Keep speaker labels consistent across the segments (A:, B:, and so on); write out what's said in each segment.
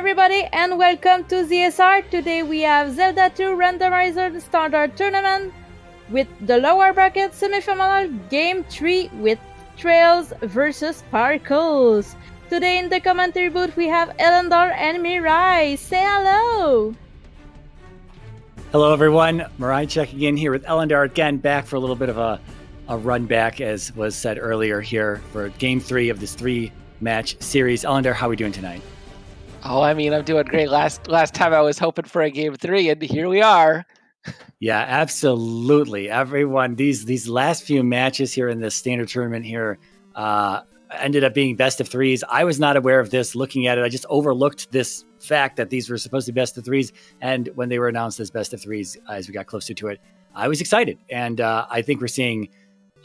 A: everybody, and welcome to ZSR. Today we have Zelda 2 Randomizer Standard Tournament with the lower bracket semifinal game 3 with traiLZ versus Sparkles. Today in the commentary booth we have Elendar and Mirai. Say hello!
B: Hello everyone, Mirai checking in here with Elendar again, back for a little bit of a run back, as was said earlier here, for game 3 of this 3-match series. Elendar, how are we doing tonight?
C: Oh, I mean, I'm doing great. Last time I was hoping for a game 3, and here we are.
B: Yeah, absolutely. Everyone, these last few matches here in the standard tournament here ended up being best of 3s. I was not aware of this looking at it. I just overlooked this fact that these were supposed to be best of 3s. And when they were announced as best of 3s, as we got closer to it, I was excited. And I think we're seeing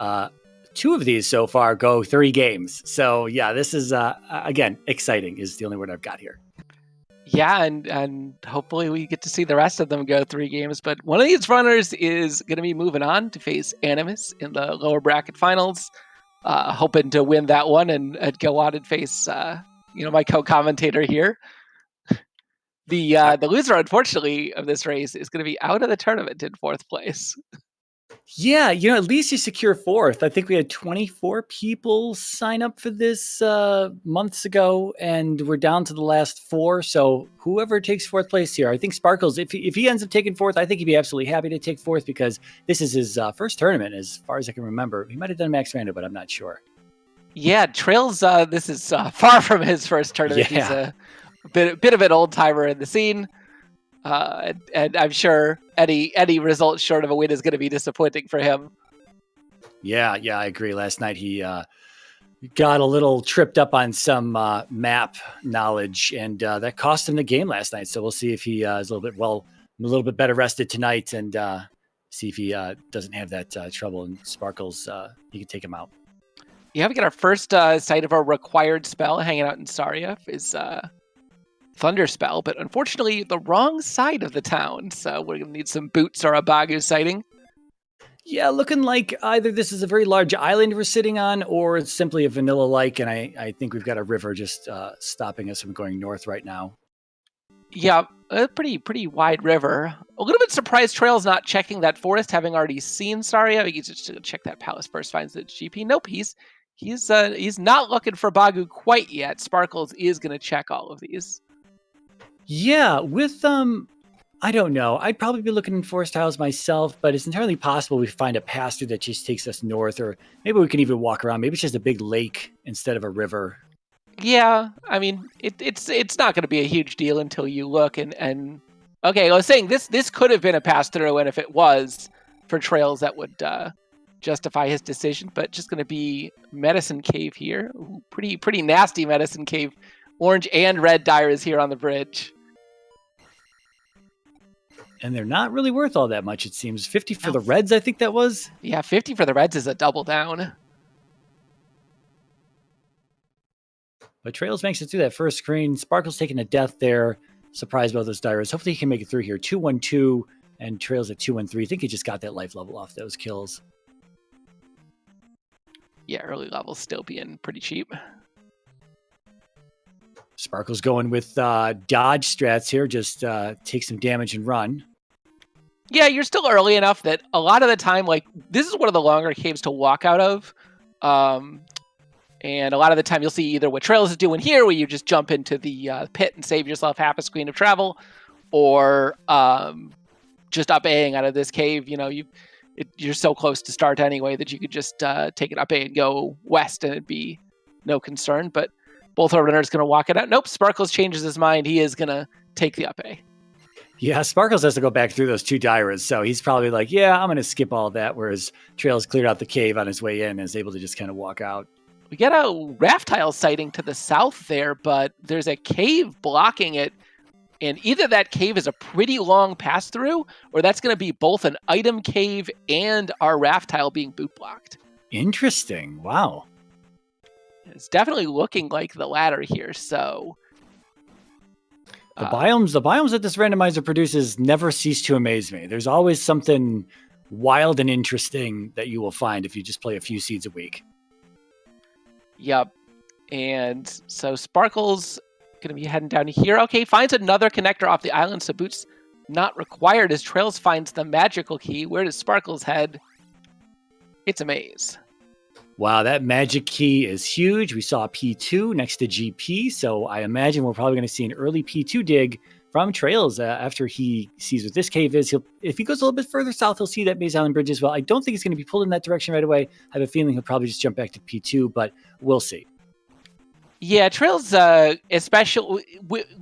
B: 2 of these so far go 3 games. So yeah, this is, again, exciting is the only word I've got here.
C: Yeah, and hopefully we get to see the rest of them go 3 games. But one of these runners is going to be moving on to face Animus in the lower bracket finals, hoping to win that one and go on and face, my co-commentator here. The loser, unfortunately, of this race is going to be out of the tournament in 4th place.
B: Yeah, at least you secure 4th. I think we had 24 people sign up for this months ago, and we're down to the last 4. So whoever takes 4th place here, I think Sparkles, if he ends up taking 4th, I think he'd be absolutely happy to take 4th because this is his first tournament, as far as I can remember. He might have done Max Rando, but I'm not sure.
C: Yeah, traiLZ, this is far from his first tournament.
B: Yeah.
C: He's a bit of an old timer in the scene. And I'm sure any result short of a win is going to be disappointing for him.
B: Yeah, I agree. Last night he got a little tripped up on some map knowledge, and that cost him the game last night. So we'll see if he is a little bit better rested tonight, and see if he doesn't have that trouble. And Sparkles, he can take him out.
C: Yeah, we get our first sight of our required spell hanging out in Saria is Thunder Spell, but unfortunately the wrong side of the town, so we're going to need some boots or a Bagu sighting.
B: Yeah, looking like either this is a very large island we're sitting on, or it's simply a vanilla lake, and I think we've got a river just stopping us from going north right now.
C: Yeah, a pretty wide river. A little bit surprised traiLZ not checking that forest, having already seen Saria. He's just going to check that palace first, finds the GP. Nope, he's not looking for Bagu quite yet. Sparkles is going to check all of these.
B: Yeah, with, I don't know. I'd probably be looking in Forest Tiles myself, but it's entirely possible we find a pass through that just takes us north, or maybe we can even walk around. Maybe it's just a big lake instead of a river.
C: Yeah, I mean, it's not going to be a huge deal until you look, and okay, I was saying this could have been a pass through, and if it was for traiLZ, that would justify his decision, but just going to be Medicine Cave here. Ooh, pretty nasty Medicine Cave. Orange and red dire is here on the bridge.
B: And they're not really worth all that much, it seems. 50 for the Reds, I think that was.
C: Yeah, 50 for the Reds is a double down.
B: But traiLZ makes it through that first screen. Sparkle's taking a death there. Surprised about those Dyers. Hopefully he can make it through here. 2-1-2 and traiLZ at 2-1-3. I think he just got that life level off those kills.
C: Yeah, early levels still being pretty cheap.
B: Sparkle's going with dodge strats here. Just take some damage and run.
C: Yeah, you're still early enough that a lot of the time, like, this is one of the longer caves to walk out of. And a lot of the time you'll see either what traiLZ is doing here, where you just jump into the pit and save yourself half a screen of travel, or just up A-ing out of this cave. You're so close to start anyway that you could just take it up A and go west and it'd be no concern. But both our runners going to walk it out. Nope, Sparkles changes his mind. He is going to take the up A.
B: Yeah, Sparkles has to go back through those 2 Dyras, so he's probably like, yeah, I'm going to skip all that, whereas traiLZ cleared out the cave on his way in and is able to just kind of walk out.
C: We get a raft tile sighting to the south there, but there's a cave blocking it, and either that cave is a pretty long pass-through, or that's going to be both an item cave and our raft tile being boot blocked.
B: Interesting. Wow.
C: It's definitely looking like the latter here, so...
B: The biomes that this randomizer produces never cease to amaze me. There's always something wild and interesting that you will find if you just play a few seeds a week.
C: Yep. And so Sparkles Going to be heading down here. Okay, finds another connector off the island, so Boots not required as traiLZ finds the magical key. Where does Sparkles head? It's a maze.
B: Wow, that magic key is huge. We saw P2 next to GP, so I imagine we're probably going to see an early P2 dig from traiLZ after he sees what this cave is. If he goes a little bit further south, he'll see that Maze Island Bridge as well. I don't think he's going to be pulled in that direction right away. I have a feeling he'll probably just jump back to P2, but we'll see.
C: Yeah, traiLZ, especially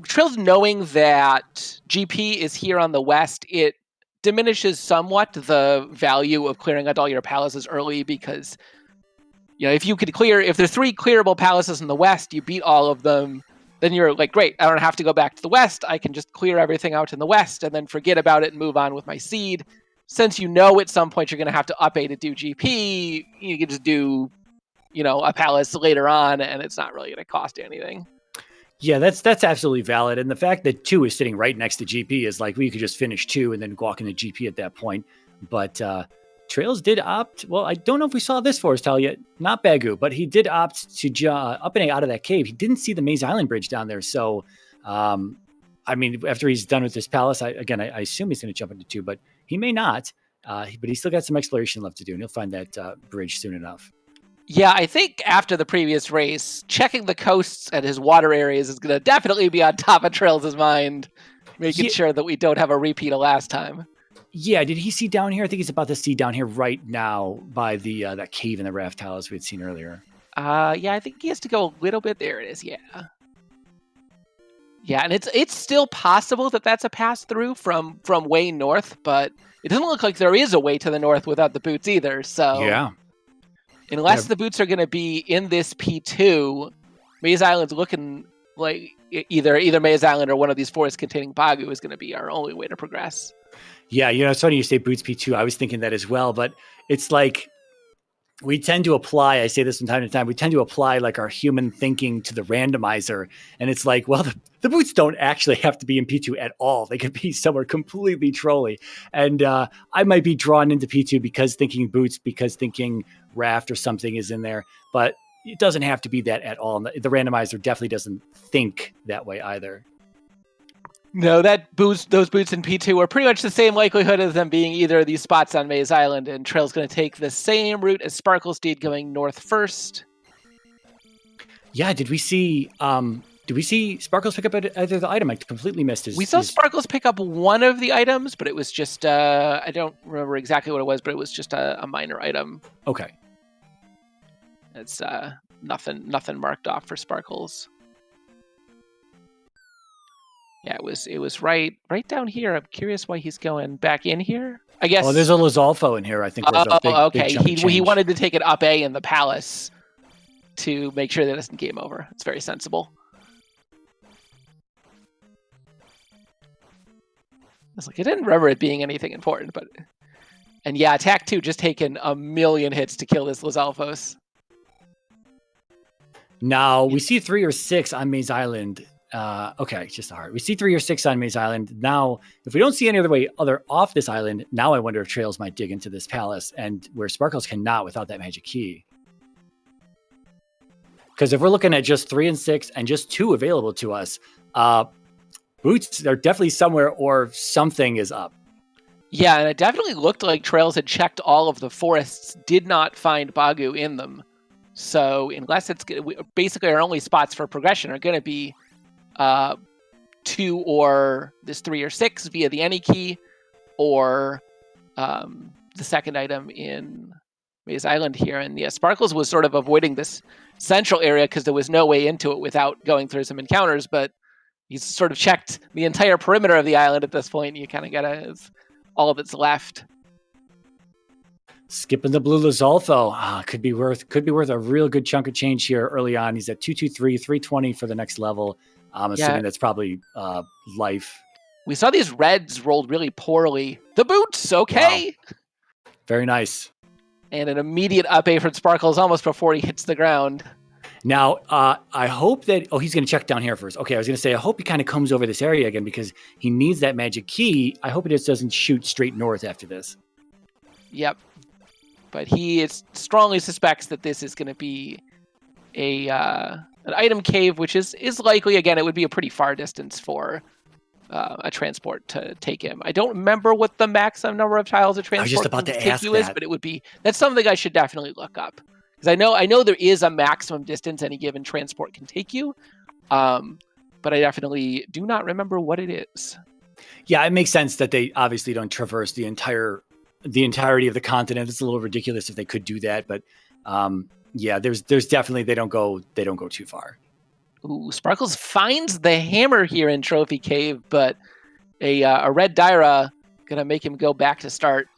C: traiLZ knowing that GP is here on the west, it diminishes somewhat the value of clearing out all your palaces early, because if there's 3 clearable palaces in the west, you beat all of them, then you're like, great, I don't have to go back to the west. I can just clear everything out in the west and then forget about it and move on with my seed. Since at some point you're going to have to up A to do GP, you can just do, a palace later on, and it's not really going to cost anything.
B: Yeah, that's absolutely valid. And the fact that 2 is sitting right next to GP is like, we could just finish 2 and then walk into GP at that point. But traiLZ did opt. Well, I don't know if we saw this forest tile yet. Not Bagu, but he did opt to up and out of that cave. He didn't see the Maze Island Bridge down there. So, after he's done with this palace, I assume he's going to jump into 2, but he may not. But he's still got some exploration left to do, and he'll find that bridge soon enough.
C: Yeah, I think after the previous race, checking the coasts and his water areas is going to definitely be on top of traiLZ's mind, making sure that we don't have a repeat of last time.
B: Yeah, did he see down here? I think he's about to see down here right now by the that cave in the raft tiles we had seen earlier.
C: Yeah, I think he has to go a little bit. There it is. Yeah, and it's still possible that that's a pass through from way north, but it doesn't look like there is a way to the north without the boots either. So
B: yeah,
C: unless the boots are going to be in this P2, Maze Island's looking like either Maze Island or one of these forests containing Bagu is going to be our only way to progress.
B: Yeah, it's funny you say boots P2. I was thinking that as well, but it's like we tend to apply, I say this from time to time, we tend to apply like our human thinking to the randomizer. And it's like, well, the boots don't actually have to be in P2 at all. They could be somewhere completely trolly. And I might be drawn into P2 because thinking boots, because thinking raft or something is in there. But it doesn't have to be that at all. And the randomizer definitely doesn't think that way either.
C: No, those boots in P2 are pretty much the same likelihood of them being either of these spots on Maze Island, and traiLZ's going to take the same route as Sparkles did, going north first.
B: Yeah, did we see Sparkles pick up either the item? I completely missed his.
C: We saw Sparkles pick up one of the items, but it was just I don't remember exactly what it was, but it was just a minor item.
B: Okay.
C: It's nothing marked off for Sparkles. Yeah, it was right down here. I'm curious why he's going back in here. I guess.
B: Oh, there's a Lizalfo in here. I think.
C: Okay. He wanted to take it up A in the palace to make sure that it's game over. It's very sensible. I didn't remember it being anything important, but attack 2 just taken a million hits to kill this Lizalfos.
B: Now we see 3 or 6 on Maze Island. Okay, just a heart. We see 3 or 6 on Maze Island. Now, if we don't see any other way off this island, now I wonder if traiLZ might dig into this palace, and where Sparkles cannot without that magic key. Because if we're looking at just 3 and 6 and just 2 available to us, boots are definitely somewhere or something is up.
C: Yeah, and it definitely looked like traiLZ had checked all of the forests, did not find Bagu in them. So unless it's basically our only spots for progression are going to be 2 or this 3 or 6 via the any key, or the second item in Maze Island here. And yeah, Sparkles was sort of avoiding this central area because there was no way into it without going through some encounters, but he's sort of checked the entire perimeter of the island at this point. You kind of gotta, all of it's left.
B: Skipping the blue Lizalfo could be worth a real good chunk of change here early on. He's at 223, 320 for the next level. I'm assuming that's probably life.
C: We saw these reds rolled really poorly. The boots, okay.
B: Wow. Very nice.
C: And an immediate up A from Sparkles almost before he hits the ground.
B: Now, I hope that... Oh, he's going to check down here first. Okay, I was going to say, I hope he kind of comes over this area again because he needs that magic key. I hope it just doesn't shoot straight north after this.
C: Yep. But he strongly suspects that this is going to be a an item cave, which is likely, again, it would be a pretty far distance for a transport to take him. I don't remember what the maximum number of tiles a transport
B: I was just about to
C: can
B: ask
C: take you is,
B: that.
C: but that's something I should definitely look up. Because I know there is a maximum distance any given transport can take you, but I definitely do not remember what it is.
B: Yeah, it makes sense that they obviously don't traverse the entirety of the continent. It's a little ridiculous if they could do that, but yeah, there's definitely they don't go too far.
C: Ooh, Sparkles finds the hammer here in Trophy Cave, but a red Dyra gonna make him go back to start.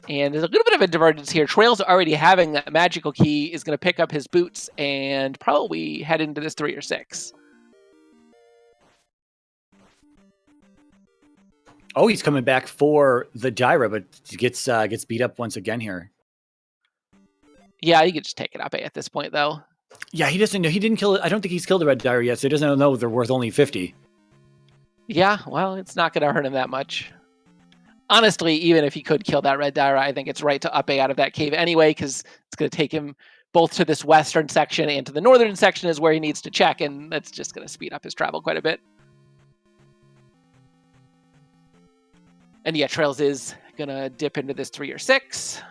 C: And there's a little bit of a divergence here. traiLZ already having that magical key is gonna pick up his boots and probably head into this 3 or 6.
B: Oh, he's coming back for the Dyra, but gets beat up once again here.
C: Yeah, you could just take it up at this point, though.
B: Yeah, he doesn't know. He didn't kill it. I don't think he's killed the red Dyra yet, so he doesn't know they're worth only 50.
C: Yeah, well, it's not going to hurt him that much. Honestly, even if he could kill that red Dyra, I think it's right to up A out of that cave anyway, because it's going to take him both to this western section and to the northern section is where he needs to check, and that's just going to speed up his travel quite a bit. And yeah, traiLZ is going to dip into this 3 or 6.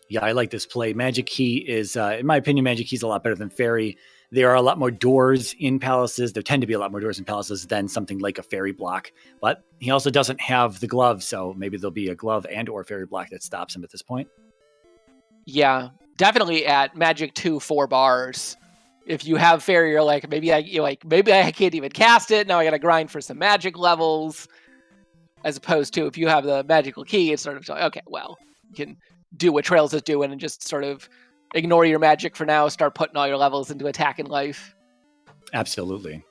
B: Yeah, I like this play. Magic Key is, in my opinion, Magic Key is a lot better than Fairy. There are a lot more doors in palaces. There tend to be a lot more doors in palaces than something like a Fairy block. But he also doesn't have the glove, so maybe there'll be a glove and or Fairy block that stops him at this point.
C: Yeah, definitely at Magic 2 4 bars. If you have Fairy, you're like, maybe I can't even cast it. Now I got to grind for some magic levels. As opposed to if you have the magical key, it's sort of like, okay, well, you can do what traiLZ is doing and just sort of ignore your magic for now, start putting all your levels into attack and life.
B: Absolutely.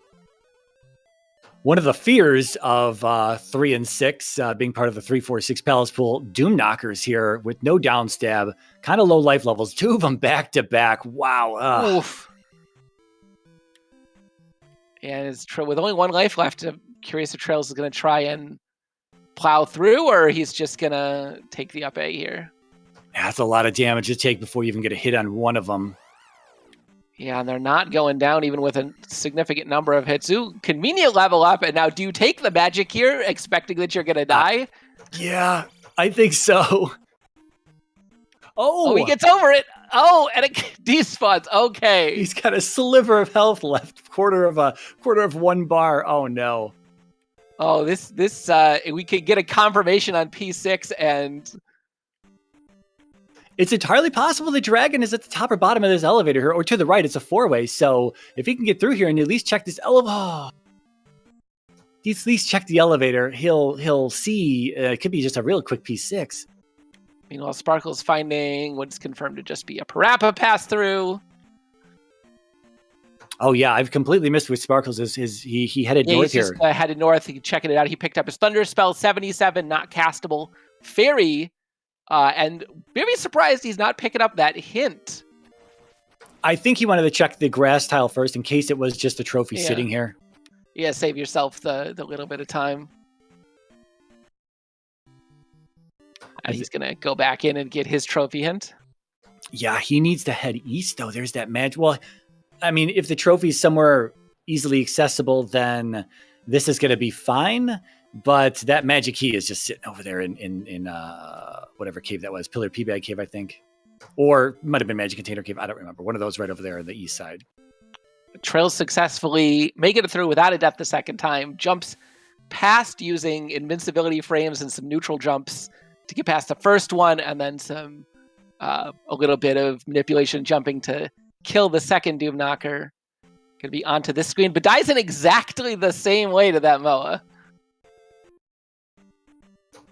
B: One of the fears of 3 and 6 being part of the 3, 4, 6 palace pool, Doom Knockers here with no down stab, kind of low life levels, 2 of them back to back. Wow.
C: Oof. And with only 1 life left, I'm curious if traiLZ is going to try and plow through, or he's just going to take the up A here.
B: That's a lot of damage to take before you even get a hit on one of them.
C: Yeah, and they're not going down even with a significant number of hits. Ooh, convenient level up, and now do you take the magic here, expecting that you're going to die?
B: Yeah, I think so. Oh,
C: he gets over it. Oh, and it despawns. Okay.
B: He's got a sliver of health left, quarter of 1 bar. Oh, no.
C: Oh, this we could get a confirmation on P6, and
B: it's entirely possible the dragon is at the top or bottom of this elevator here, or to the right. It's a 4-way. So if he can get through here and at least check this elevator, at least check the elevator, he'll see. It could be just a real quick P6.
C: Meanwhile, Sparkle's finding what's confirmed to just be a Parappa pass through.
B: Oh yeah, I've completely missed with Sparkles. He headed north here.
C: Just, headed north. He checking it out. He picked up his Thunder Spell, 77, not castable. Fairy, and very surprised he's not picking up that hint.
B: I think he wanted to check the grass tile first in case it was just a trophy sitting here.
C: Yeah, save yourself the little bit of time. And he's going to go back in and get his trophy hint.
B: Yeah, he needs to head east, though. There's that magic. Well, I mean, if the trophy's somewhere easily accessible, then this is going to be fine. But that magic key is just sitting over there in whatever cave that was. Pillar P-Bag Cave, I think. Or might have been Magic Container Cave. I don't remember. One of those right over there on the east side.
C: traiLZ successfully making it through without a death the second time. Jumps past using invincibility frames and some neutral jumps to get past the first one, and then some a little bit of manipulation jumping to kill the second Doom Knocker. Gonna be onto this screen, but dies in exactly the same way to that Moa.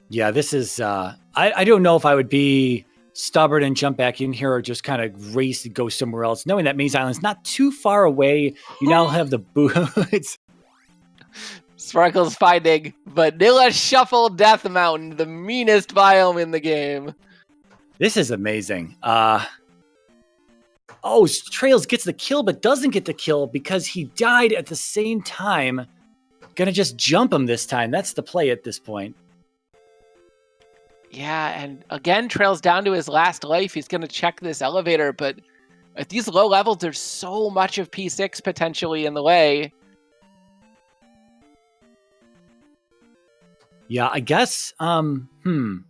B: Yeah, this is... I don't know if I would be stubborn and jump back in here or just kind of race to go somewhere else. Knowing that Maze Island's not too far away, you now have the boots.
C: Sparkle's finding Vanilla Shuffle Death Mountain, the meanest biome in the game.
B: This is amazing. traiLZ gets the kill, but doesn't get the kill because he died at the same time. Gonna just jump him this time. That's the play at this point.
C: Yeah, and again, Trail's down to his last life. He's going to check this elevator, but at these low levels, there's so much of P6 potentially in the way.
B: Yeah, I guess, the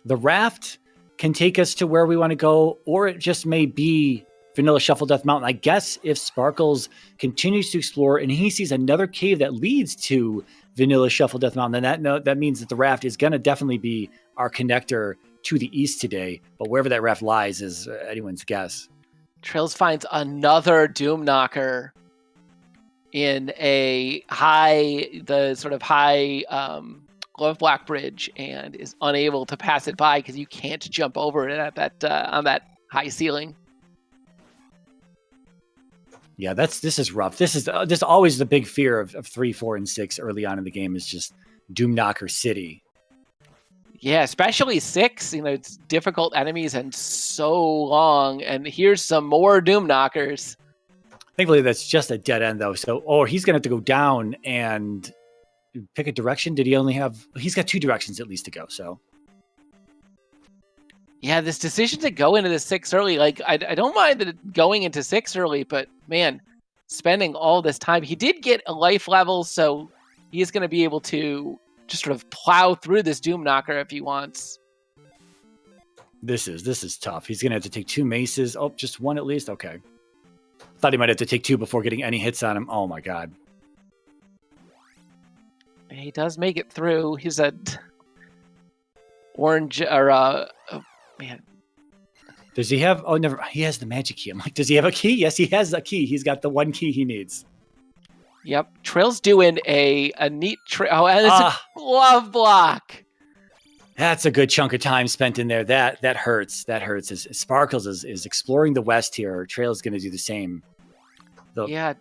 B: raft can take us to where we want to go, or it just may be Vanilla Shuffle Death Mountain. I guess if Sparkles continues to explore and he sees another cave that leads to Vanilla Shuffle Death Mountain, then that means that the raft is going to definitely be our connector to the east today. But wherever that raft lies is anyone's guess.
C: Trails finds another Doom Knocker in the sort of high Glove Block Bridge, and is unable to pass it by because you can't jump over it at that on that high ceiling.
B: Yeah, this is rough. This is always the big fear of 3, 4, and 6 early on in the game is just Doom Knocker City.
C: Yeah, especially 6. It's difficult enemies and so long. And here's some more Doom Knockers.
B: Thankfully, that's just a dead end though. So, he's gonna have to go down and pick a direction. Did he only have? He's got 2 directions at least to go. So.
C: Yeah, this decision to go into the 6 early, I don't mind going into 6 early, but man, spending all this time. He did get a life level, so he's going to be able to just sort of plow through this Doom Knocker if he wants.
B: This is tough. He's going to have to take 2 maces. Oh, just 1 at least? Okay. Thought he might have to take 2 before getting any hits on him. Oh my god.
C: He does make it through. He's a orange, or man.
B: Does he have? Oh, never. He has the magic key. I'm like, does he have a key? Yes, he has a key. He's got the 1 key he needs.
C: Yep. Trail's doing a neat and it's a glove block.
B: That's a good chunk of time spent in there. That hurts. That hurts. As Sparkles is exploring the west here. Trail's going to do the same.
C: Yeah,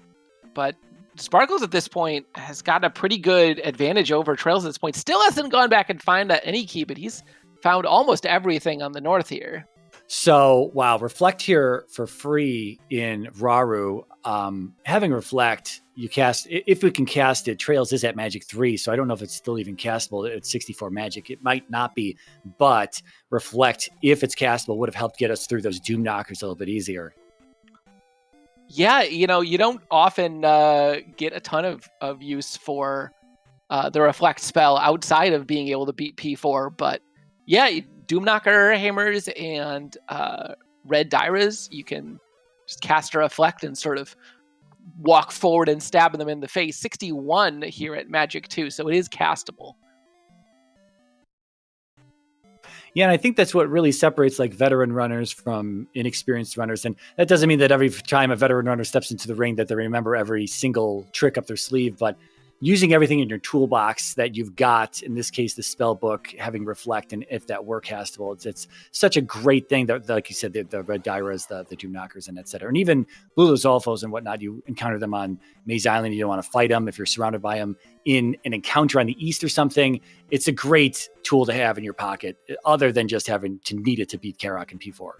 C: but Sparkles at this point has got a pretty good advantage over Trails at this point. Still hasn't gone back and found any key, but he's found almost everything on the north here.
B: So, wow, Reflect here for free in Raru. Having Reflect, you cast, if we can cast it, Trails is at Magic 3, so I don't know if it's still even castable at 64 Magic. It might not be, but Reflect, if it's castable, would have helped get us through those Doom Knockers a little bit easier.
C: Yeah, you don't often get a ton of use for the Reflect spell outside of being able to beat P4, but yeah, Doom Knocker hammers and red Dyras, you can just cast a Reflect and sort of walk forward and stab them in the face. 61 here at Magic 2, so it is castable.
B: Yeah, and I think that's what really separates like veteran runners from inexperienced runners. And that doesn't mean that every time a veteran runner steps into the ring that they remember every single trick up their sleeve, but using everything in your toolbox that you've got, in this case, the spell book, having Reflect, and if that were castable, it's such a great thing that, like you said, the red Dyras, the Doom Knockers, and et cetera. And even Blue Lozolfos and whatnot, you encounter them on Maze Island, you don't want to fight them if you're surrounded by them in an encounter on the east or something. It's a great tool to have in your pocket, other than just having to need it to beat Karok and P4.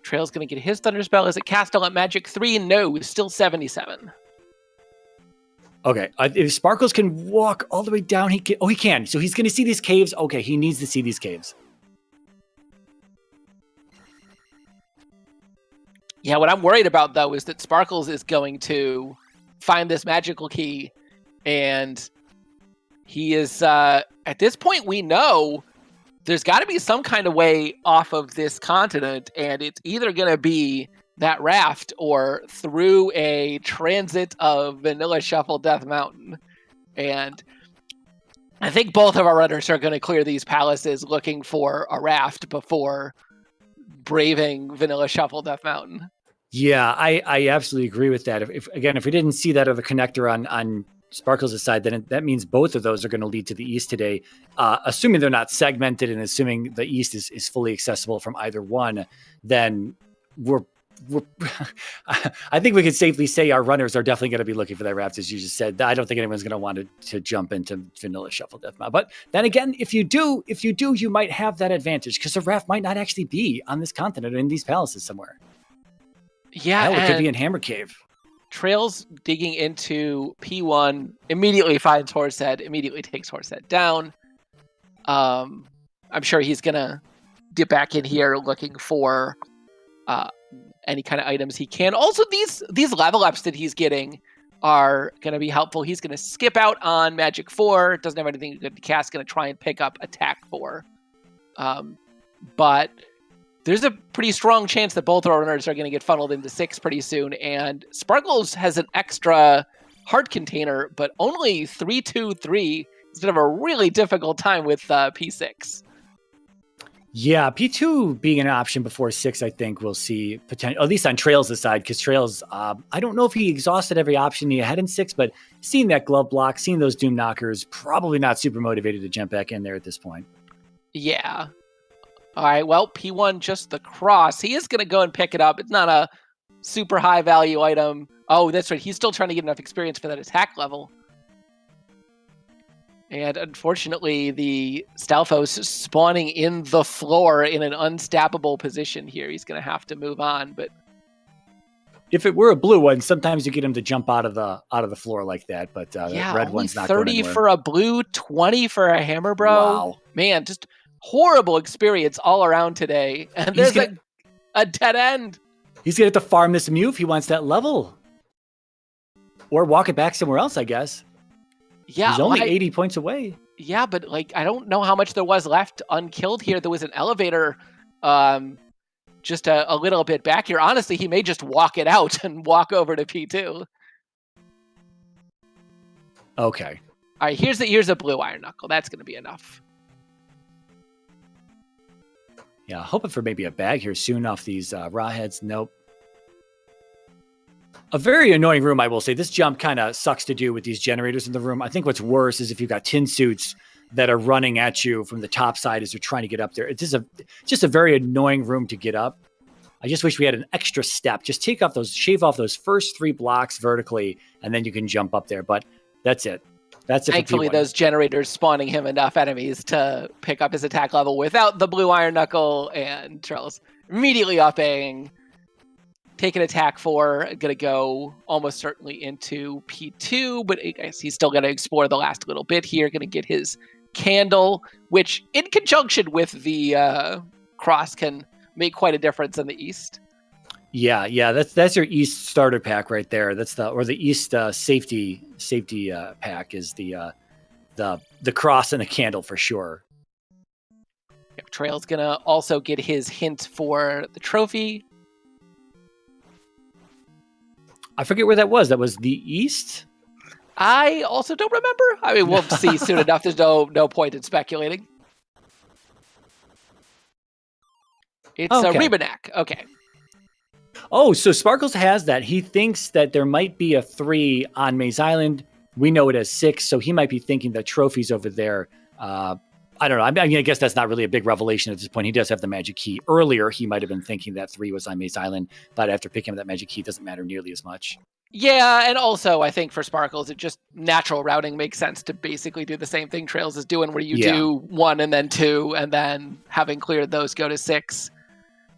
C: Trail's going to get his Thunder Spell. Is it castable at Magic 3? No, still 77.
B: Okay, if Sparkles can walk all the way down, he can. So he's going to see these caves. Okay, he needs to see these caves.
C: Yeah, what I'm worried about, though, is that Sparkles is going to find this magical key, and he is, at this point, we know there's got to be some kind of way off of this continent, and it's either going to be that raft or through a transit of Vanilla Shuffle Death Mountain. And I think both of our runners are going to clear these palaces looking for a raft before braving Vanilla Shuffle Death Mountain.
B: Yeah, I absolutely agree with that. If we didn't see that other connector on Sparkles' side, then that means both of those are going to lead to the east today. Assuming they're not segmented and assuming the east is fully accessible from either one, then I think we could safely say our runners are definitely going to be looking for that raft, as you just said. I don't think anyone's going to want to jump into Vanilla Shuffle Death Mountain. But then again, if you do, you might have that advantage because the raft might not actually be on this continent or in these palaces somewhere.
C: Yeah,
B: it could be in Hammer Cave.
C: Trails digging into P1, immediately finds Horsehead, immediately takes Horsehead down. I'm sure he's gonna dip back in here looking for any kind of items he can. Also, these level ups that he's getting are going to be helpful. He's going to skip out on Magic 4. Doesn't have anything good to cast. Going to try and pick up Attack 4. But there's a pretty strong chance that both runners are going to get funneled into 6 pretty soon. And Sparkles has an extra heart container, but only 3/2/3 instead of a really difficult time with P6.
B: Yeah, P2 being an option before 6, I think we'll see potential, at least on traiLZ's side, because traiLZ, I don't know if he exhausted every option he had in 6, but seeing that glove block, seeing those Doom Knockers, probably not super motivated to jump back in there at this point.
C: Yeah. All right, well, P1, just the cross. He is going to go and pick it up. It's not a super high value item. Oh, that's right. He's still trying to get enough experience for that attack level. And unfortunately, the Stalfos spawning in the floor in an unstappable position here. He's going to have to move on, but
B: if it were a blue one, sometimes you get him to jump out of the floor like that. But
C: yeah,
B: the red one's not
C: 30
B: going anywhere.
C: For a blue, 20 for a hammer, bro.
B: Wow,
C: man, just horrible experience all around today. And there's a dead end.
B: He's going to have to farm this Mew if he wants that level, or walk it back somewhere else, I guess.
C: Yeah,
B: he's only 80 points away.
C: Yeah, but like I don't know how much there was left unkilled here. There was an elevator just a little bit back here. Honestly, he may just walk it out and walk over to P2.
B: Okay.
C: All right, here's a blue Iron Knuckle. That's going to be enough.
B: Yeah, hoping for maybe a bag here soon off these raw heads. Nope. A very annoying room, I will say. This jump kind of sucks to do with these generators in the room. I think what's worse is if you've got tin suits that are running at you from the top side as you're trying to get up there. It's just a very annoying room to get up. I just wish we had an extra step. Just shave off those first 3 blocks vertically, and then you can jump up there. But that's it. That's it.
C: Thankfully, those generators spawning him enough enemies to pick up his attack level without the blue Iron Knuckle, and traiLZ immediately upping. Take an attack 4, going to go almost certainly into P2, but I guess he's still going to explore the last little bit here. Going to get his candle, which in conjunction with the cross can make quite a difference in the East.
B: Yeah, that's your East starter pack right there. That's the East safety pack is the cross and the candle for sure.
C: Yep, traiLZ's going to also get his hint for the trophy.
B: I forget where that was. That was the East?
C: I also don't remember. I mean, we'll see soon enough. There's no point in speculating. It's a Rebanak. Okay.
B: Oh, so Sparkles has that. He thinks that there might be a 3 on Maze Island. We know it as 6, so he might be thinking the trophy's over there. I don't know. I mean, I guess that's not really a big revelation at this point. He does have the magic key. Earlier, he might have been thinking that 3 was on Maze Island, but after picking up that magic key, it doesn't matter nearly as much.
C: Yeah, and also I think for Sparkles, it just natural routing makes sense to basically do the same thing traiLZ is doing, where you do 1 and then 2, and then having cleared those, go to 6.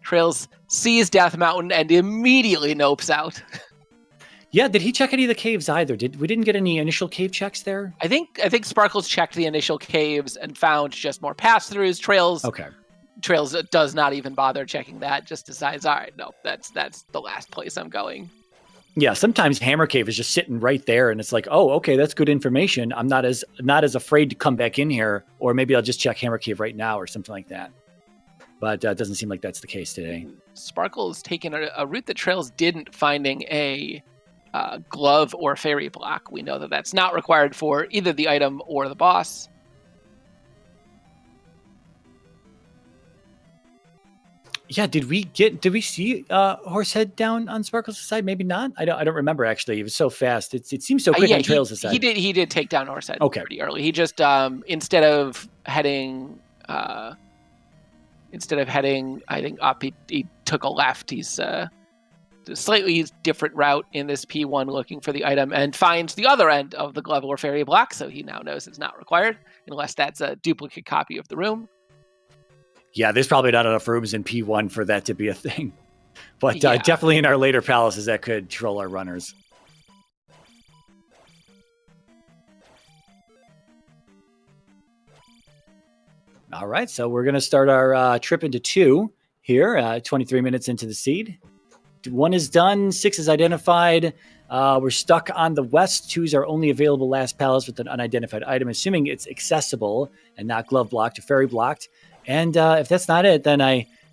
C: traiLZ sees Death Mountain and immediately nopes out.
B: Yeah, did he check any of the caves either? We didn't get any initial cave checks there?
C: I think Sparkles checked the initial caves and found just more pass-throughs. traiLZ does not even bother checking that, just decides, all right, no, that's the last place I'm going.
B: Yeah, sometimes Hammer Cave is just sitting right there, and it's like, oh, okay, that's good information. I'm not as afraid to come back in here, or maybe I'll just check Hammer Cave right now or something like that. But it doesn't seem like that's the case today.
C: Sparkles taking a route that traiLZ didn't, finding a glove or fairy block. We know that that's not required for either the item or the boss.
B: Yeah, did we see Horsehead down on Sparkles' side? Maybe not. I don't remember actually. It was so fast. It seems so quick on traiLZ' side.
C: He did take down Horsehead pretty early. He just instead of heading I think up, he took a left. He's a slightly different route in this P1 looking for the item, and finds the other end of the glove or fairy block, so he now knows it's not required unless that's a duplicate copy of the room.
B: Yeah, there's probably not enough rooms in P1 for that to be a thing. But definitely in our later palaces that could troll our runners. All right, so we're going to start our trip into 2 here, 23 minutes into the seed. 1 is done, 6 is identified. We're stuck on the west. 2s are only available last palace with an unidentified item, assuming it's accessible and not glove blocked or fairy blocked. And if that's not it, then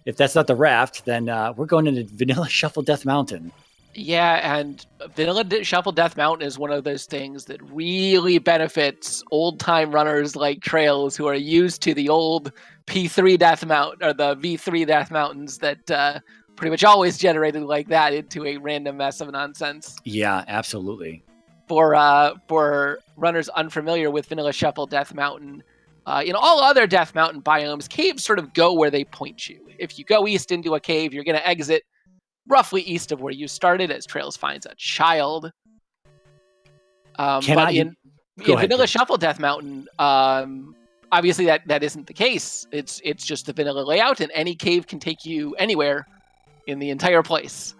B: if that's not the raft, then we're going into Vanilla Shuffle Death Mountain.
C: Yeah, and Vanilla Shuffle Death Mountain is one of those things that really benefits old-time runners like traiLZ who are used to the old P3 Death Mountain, or the V3 Death Mountains that pretty much always generated like that into a random mess of nonsense.
B: Yeah, absolutely.
C: For runners unfamiliar with Vanilla Shuffle Death Mountain, in all other Death Mountain biomes, caves sort of go where they point you. If you go east into a cave, you're going to exit roughly east of where you started, as traiLZ finds a child. But in Vanilla Shuffle Death Mountain, obviously that isn't the case. It's just the vanilla layout, and any cave can take you anywhere in the entire place.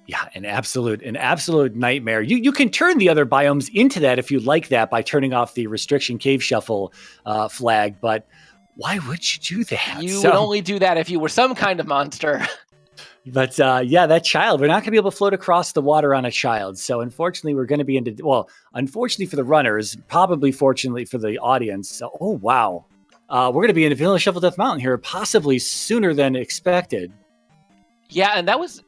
B: Yeah, an absolute nightmare. You can turn the other biomes into that if you like that by turning off the restriction cave shuffle flag, but why would you do that?
C: You would only do that if you were some kind of monster.
B: But that child, we're not going to be able to float across the water on a child. So unfortunately, we're going to be unfortunately for the runners, probably fortunately for the audience. So, oh, wow. We're going to be in Vanilla Shuffle Death Mountain here, possibly sooner than expected.
C: Yeah, and that was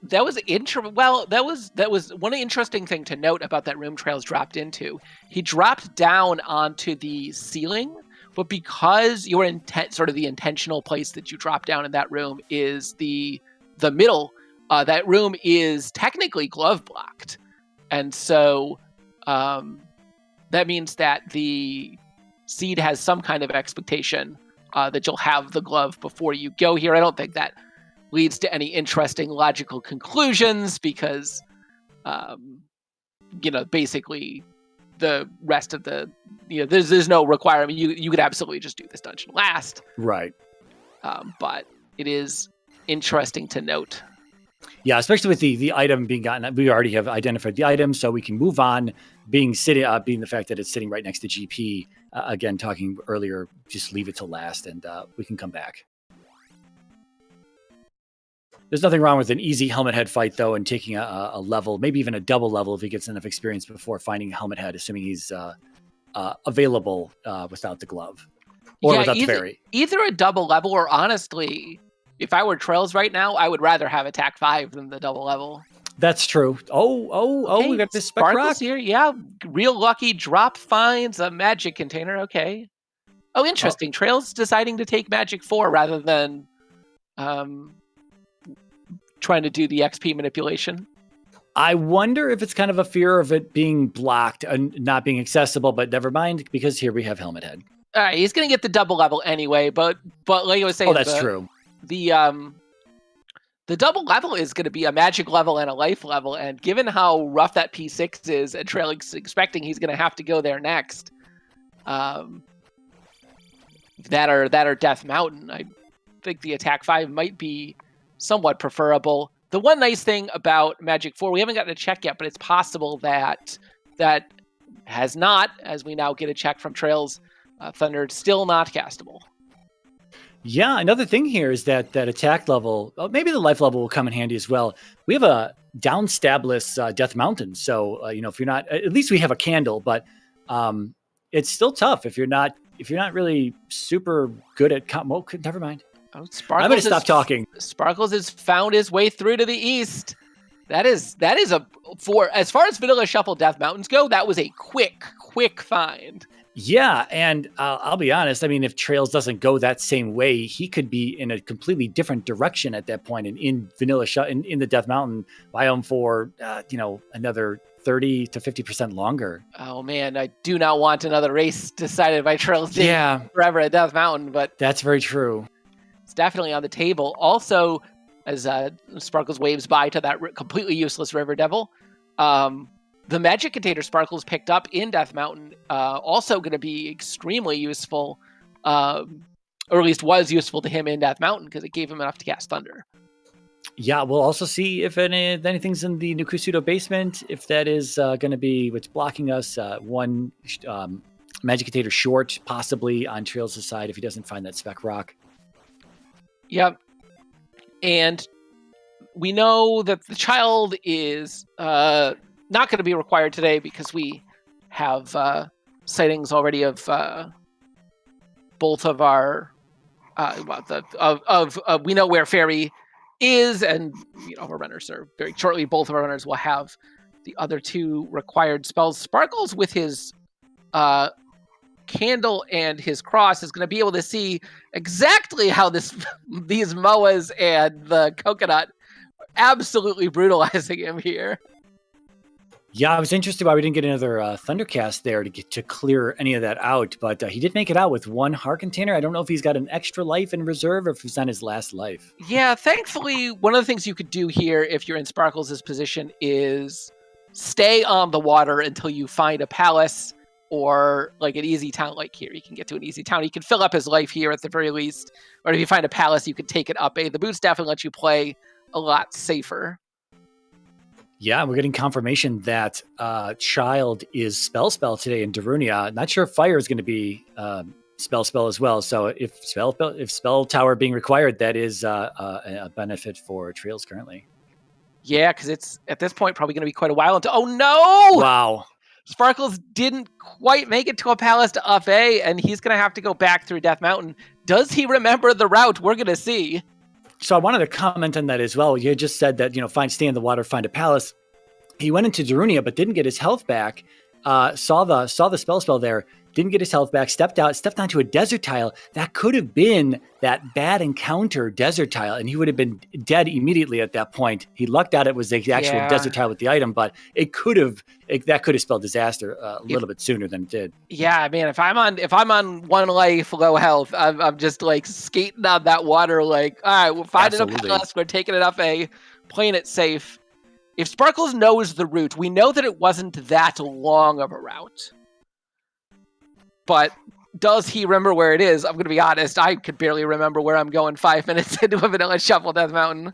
C: one interesting thing to note about that room traiLZ dropped into. He dropped down onto the ceiling, but because your sort of the intentional place that you drop down in that room is the middle, that room is technically glove blocked. And so that means that the seed has some kind of expectation that you'll have the glove before you go here. I don't think that leads to any interesting logical conclusions because, basically the rest of the, there's no requirement. You could absolutely just do this dungeon last.
B: Right.
C: But it is interesting to note.
B: Yeah, especially with the item being gotten. We already have identified the item, so we can move on. Being the fact that it's sitting right next to GP. Again, talking earlier, just leave it to last, and we can come back. There's nothing wrong with an easy helmet head fight, though, and taking a level, maybe even a double level if he gets enough experience before finding helmet head, assuming he's available without the glove or without the fairy. Either
C: a double level, or honestly, if I were traiLZ right now, I would rather have attack 5 than the double level.
B: That's true. Okay. We got this
C: Sparkles here. Yeah, real lucky drop finds a magic container. Okay. Oh, interesting. traiLZ deciding to take magic 4 rather than trying to do the XP manipulation.
B: I wonder if it's kind of a fear of it being blocked and not being accessible, but never mind, because here we have helmet head.
C: All right, he's going to get the double level anyway, but like I was saying,
B: that's true.
C: The double level is going to be a magic level and a life level, and given how rough that P6 is, and traiLZ expecting he's going to have to go there next, that are Death Mountain, I think the attack 5 might be somewhat preferable. The one nice thing about Magic 4, we haven't gotten a check yet, but it's possible that has not, as we now get a check from traiLZ, Thunder still not castable.
B: Yeah, another thing here is that attack level, maybe the life level will come in handy as well. We have a down stabless Death Mountain, so if you're not, at least we have a candle, but it's still tough if you're not really super good at. Never mind.
C: Oh,
B: I'm going to stop talking.
C: Sparkles has found his way through to the east. That is for as far as Vanilla Shuffle Death Mountains go, that was a quick find.
B: Yeah, and I'll be honest. I mean, if traiLZ doesn't go that same way, he could be in a completely different direction at that point. And in Vanilla in the Death Mountain biome for another 30 to 50% longer.
C: Oh man, I do not want another race decided by traiLZ forever at Death Mountain. But
B: that's very true.
C: It's definitely on the table. Also, as Sparkles waves by to that completely useless River Devil, the magic container Sparkles picked up in Death Mountain also going to be extremely useful, or at least was useful to him in Death Mountain because it gave him enough to cast Thunder. Yeah,
B: we'll also see if anything's in the Nukusudo basement, if that is going to be what's blocking us. One Magicitator short, possibly on traiLZ's side if he doesn't find that spec rock.
C: Yep. And we know that the child is not going to be required today because we have sightings already of both of our we know where Fairy is, and our runners are very shortly. Both of our runners will have the other two required spells. Sparkles with his candle and his cross is going to be able to see exactly how these Moas and the coconut are absolutely brutalizing him here.
B: Yeah, I was interested why we didn't get another Thundercast there to clear any of that out, but he did make it out with one heart container. I don't know if he's got an extra life in reserve or if he's on his last life.
C: Yeah, thankfully, one of the things you could do here if you're in Sparkles' position is stay on the water until you find a palace or like an easy town. Like here, you can get to an easy town. He can fill up his life here at the very least. Or if you find a palace, you can take it up. The boots definitely let you play a lot safer.
B: Yeah, we're getting confirmation that Child is Spell today in Darunia. Not sure if Fire is going to be Spell as well. So if Spell Tower being required, that is a benefit for traiLZ currently.
C: Yeah, because it's at this point probably going to be quite a while until. Oh no!
B: Wow.
C: Sparkles didn't quite make it to a palace to up A, and he's going to have to go back through Death Mountain. Does he remember the route? We're going to see.
B: So I wanted to comment on that as well. You just said that, stay in the water, find a palace. He went into Darunia, but didn't get his health back. Saw the spell there, didn't get his health back, stepped onto a desert tile. That could have been that bad encounter desert tile, and he would have been dead immediately at that point. He lucked out it was the actual desert tile with the item, but that could have spelled disaster a little bit sooner than it did.
C: Yeah, I mean, if I'm on one life, low health, I'm just like skating on that water. Like, all right, we're finding a palace, we're taking it up A, playing it safe. If Sparkles knows the route, we know that it wasn't that long of a route. But does he remember where it is? I'm going to be honest, I could barely remember where I'm going 5 minutes into a vanilla shuffle Death Mountain.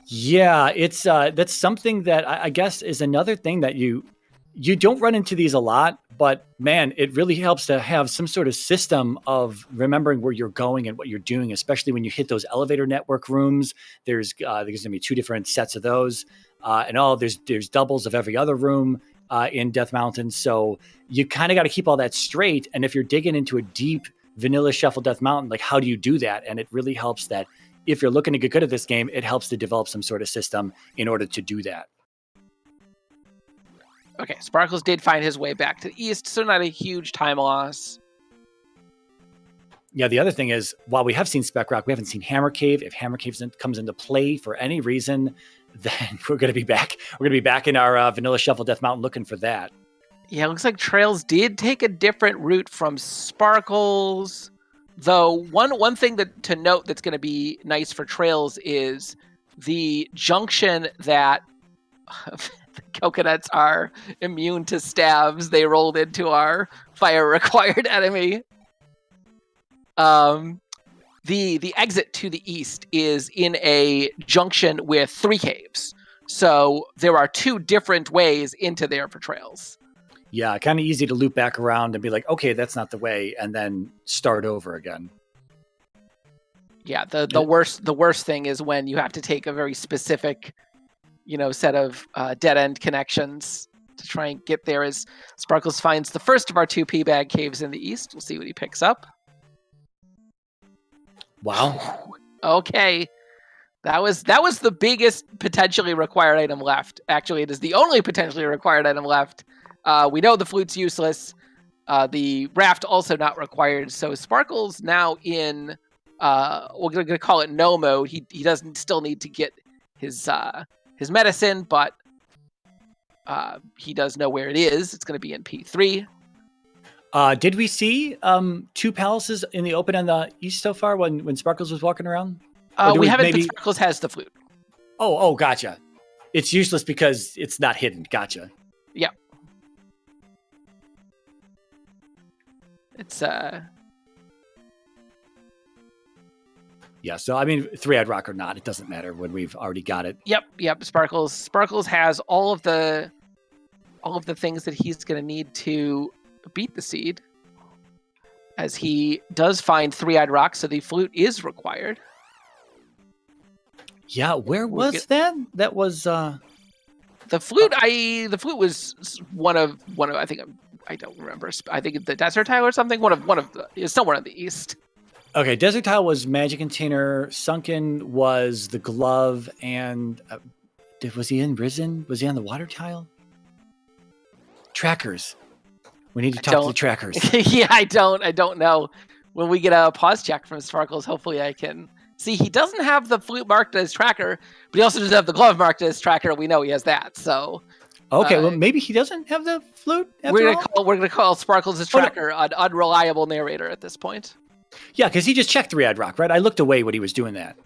B: Yeah, it's that's something that I guess is another thing that you don't run into these a lot, but man, it really helps to have some sort of system of remembering where you're going and what you're doing, especially when you hit those elevator network rooms. There's going to be 2 different sets of those, and there's doubles of every other room in Death Mountain. So you kind of got to keep all that straight. And if you're digging into a deep vanilla shuffle Death Mountain, like how do you do that? And it really helps that if you're looking to get good at this game, it helps to develop some sort of system in order to do that.
C: Okay, Sparkles did find his way back to the east, so not a huge time loss.
B: Yeah, the other thing is, while we have seen Spec Rock, we haven't seen Hammer Cave. If Hammer Cave comes into play for any reason, then we're going to be back. We're going to be back in our vanilla shuffle Death Mountain looking for that.
C: Yeah, it looks like traiLZ did take a different route from Sparkles. Though one thing to note that's going to be nice for traiLZ is the junction that the coconuts are immune to stabs they rolled into our fire required enemy. The exit to the east is in a junction with 3 caves. So there are 2 different ways into there for traiLZ.
B: Yeah, kind of easy to loop back around and be like, okay, that's not the way, and then start over again.
C: Yeah, the worst thing is when you have to take a very specific, set of dead end connections to try and get there. As Sparkles finds the first of our 2 P-bag caves in the east, we'll see what he picks up.
B: Wow.
C: Okay. That was the biggest potentially required item left. Actually, it is the only potentially required item left. We know the flute's useless. The raft also not required. So Sparkles now in, we're going to call it no mode. He doesn't still need to get his medicine, but he does know where it is. It's going to be in P3.
B: Did we see 2 palaces in the open on the east so far when Sparkles was walking around?
C: We haven't, but Sparkles has the flute.
B: Oh, gotcha. It's useless because it's not hidden. Gotcha.
C: Yep. It's
B: Yeah, so I mean, 3-eyed rock or not, it doesn't matter when we've already got it.
C: Yep. Sparkles has all of the things that he's going to need to beat the seed. as he does find Three-Eyed Rock, so the flute is required.
B: Yeah, where was that? That was
C: the flute. The flute was one of I think I don't remember. I think the desert tile or something. One of is somewhere in the east.
B: Okay, desert tile was magic container. Sunken was the glove, and was he in Risen? Was he on the water tile? Trackers. We need to talk to the trackers.
C: Yeah, I don't know. When we get a pause check from Sparkles, hopefully I can see. He doesn't have the flute marked as tracker, but he also doesn't have the glove marked as tracker. We know he has that. So
B: okay, well maybe he doesn't have the flute.
C: We're gonna call Sparkles as tracker, an unreliable narrator at this point.
B: Yeah, because he just checked Three-Eyed Rock, right? I looked away when he was doing that.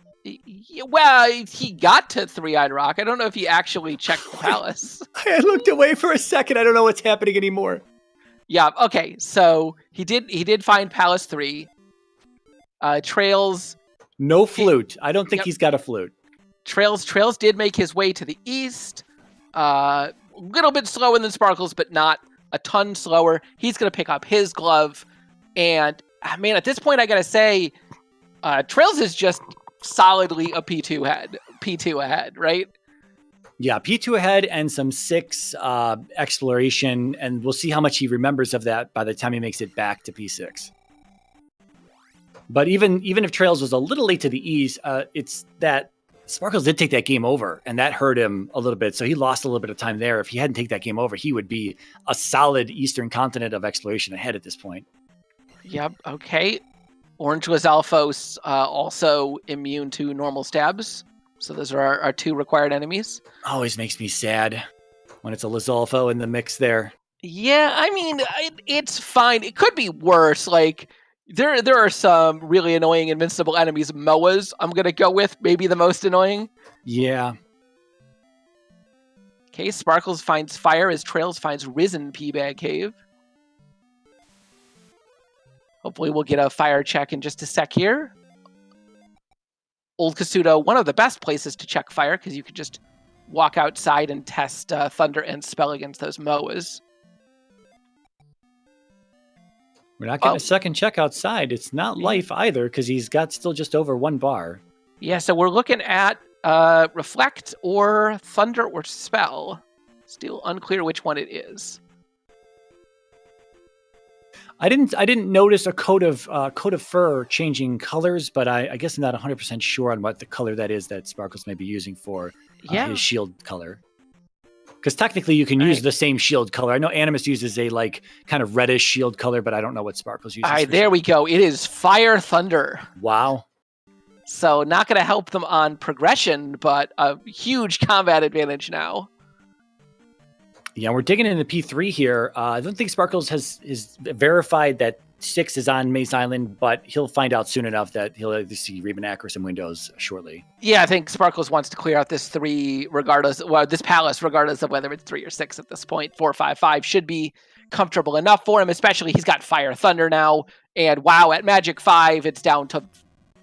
C: Well, he got to Three-Eyed Rock. I don't know if he actually checked the palace.
B: I looked away for a second. I don't know what's happening anymore.
C: Yeah. Okay. So he did find Palace 3. traiLZ.
B: No flute. I don't think he's got a flute.
C: traiLZ did make his way to the east. A little bit slower than Sparkles, but not a ton slower. He's gonna pick up his glove, and man, at this point, I gotta say, traiLZ is just solidly a P2 ahead, right?
B: Yeah, P2 ahead and some 6 exploration, and we'll see how much he remembers of that by the time he makes it back to P6. But even if traiLZ was a little late to the east, it's that Sparkles did take that game over, and that hurt him a little bit. So he lost a little bit of time there. If he hadn't taken that game over, he would be a solid Eastern continent of exploration ahead at this point.
C: Yep. Okay. Orange Lizalfos also immune to normal stabs. So those are our 2 required enemies.
B: Always makes me sad when it's a Lizalfo in the mix there.
C: Yeah, I mean, it's fine. It could be worse. Like, there are some really annoying invincible enemies. Moas, I'm going to go with. Maybe the most annoying.
B: Yeah.
C: Okay, Sparkles finds fire as traiLZ finds Risen P-Bag Cave. Hopefully we'll get a fire check in just a sec here. Old Kasuto, one of the best places to check fire, because you could just walk outside and test Thunder and Spell against those Moas.
B: We're not getting a second check outside. It's not life either, because he's got still just over 1 bar.
C: Yeah, so we're looking at Reflect or Thunder or Spell. Still unclear which one it is.
B: I didn't notice a coat of fur changing colors, but I guess I'm not 100% sure on what the color that is that Sparkles may be using for his shield color. Because technically you can use the same shield color. I know Animus uses a kind of reddish shield color, but I don't know what Sparkles uses.
C: All right, there we go. It is Fire Thunder.
B: Wow.
C: So not going to help them on progression, but a huge combat advantage now.
B: Yeah, we're digging into P3 here. I don't think Sparkles has verified that 6 is on Maze Island, but he'll find out soon enough that he'll either see Rebanak or some windows shortly.
C: Yeah, I think Sparkles wants to clear out this 3 this palace, regardless of whether it's 3 or 6 at this point. 4, 5, 5 should be comfortable enough for him, especially he's got Fire Thunder now. And wow, at Magic 5, it's down to,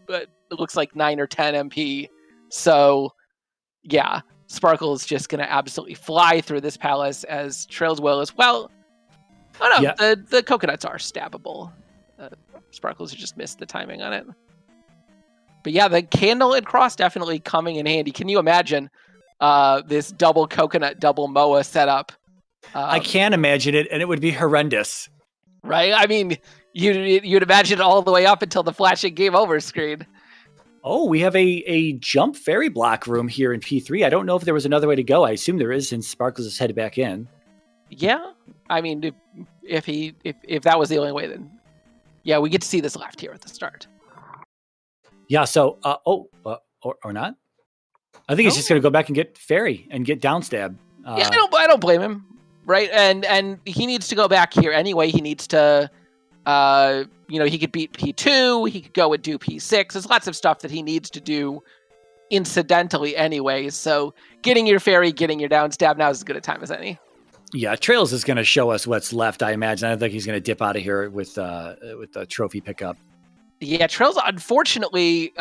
C: it looks like 9 or 10 MP. So yeah, Sparkle is just going to absolutely fly through this palace, as traiLZ will as well. Oh no, yeah. The coconuts are stabbable. Sparkles just missed the timing on it. But yeah, the candle and cross definitely coming in handy. Can you imagine this double coconut, double Moa setup?
B: I can imagine it, and it would be horrendous.
C: Right? I mean, you'd imagine it all the way up until the flashing game over screen.
B: Oh, we have a jump fairy block room here in P3. I don't know if there was another way to go. I assume there is, since Sparkles is headed back in.
C: Yeah, I mean, if that was the only way, then yeah, we get to see this left here at the start.
B: Yeah. So, or not? I think he's just going to go back and get fairy and get downstab.
C: Yeah, I don't blame him. Right, and he needs to go back here anyway. He needs to. He could beat P2, he could go and do P6. There's lots of stuff that he needs to do incidentally anyway. So getting your fairy, getting your down stab now is as good a time as any.
B: Yeah, traiLZ is going to show us what's left, I imagine. I don't think he's going to dip out of here with the trophy pickup.
C: Yeah, traiLZ, unfortunately,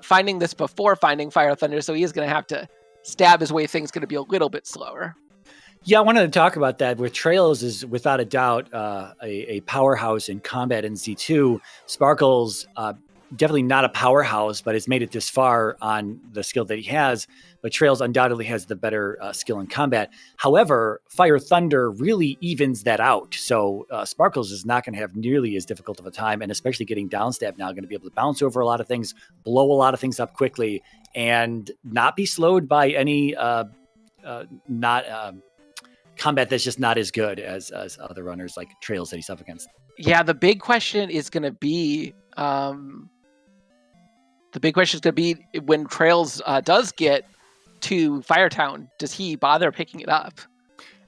C: finding this before finding Fire Thunder, so he is going to have to stab his way. Things going to be a little bit slower.
B: Yeah, I wanted to talk about that. Where traiLZ is without a doubt a powerhouse in combat in Z2. Sparkles definitely not a powerhouse, but has made it this far on the skill that he has. But traiLZ undoubtedly has the better skill in combat. However, Fire Thunder really evens that out. So Sparkles is not going to have nearly as difficult of a time, and especially getting downstab now, going to be able to bounce over a lot of things, blow a lot of things up quickly, and not be slowed by any combat that's just not as good as other runners like traiLZ that he's up against.
C: Yeah, the big question is going to be when traiLZ does get to Firetown, does he bother picking it up?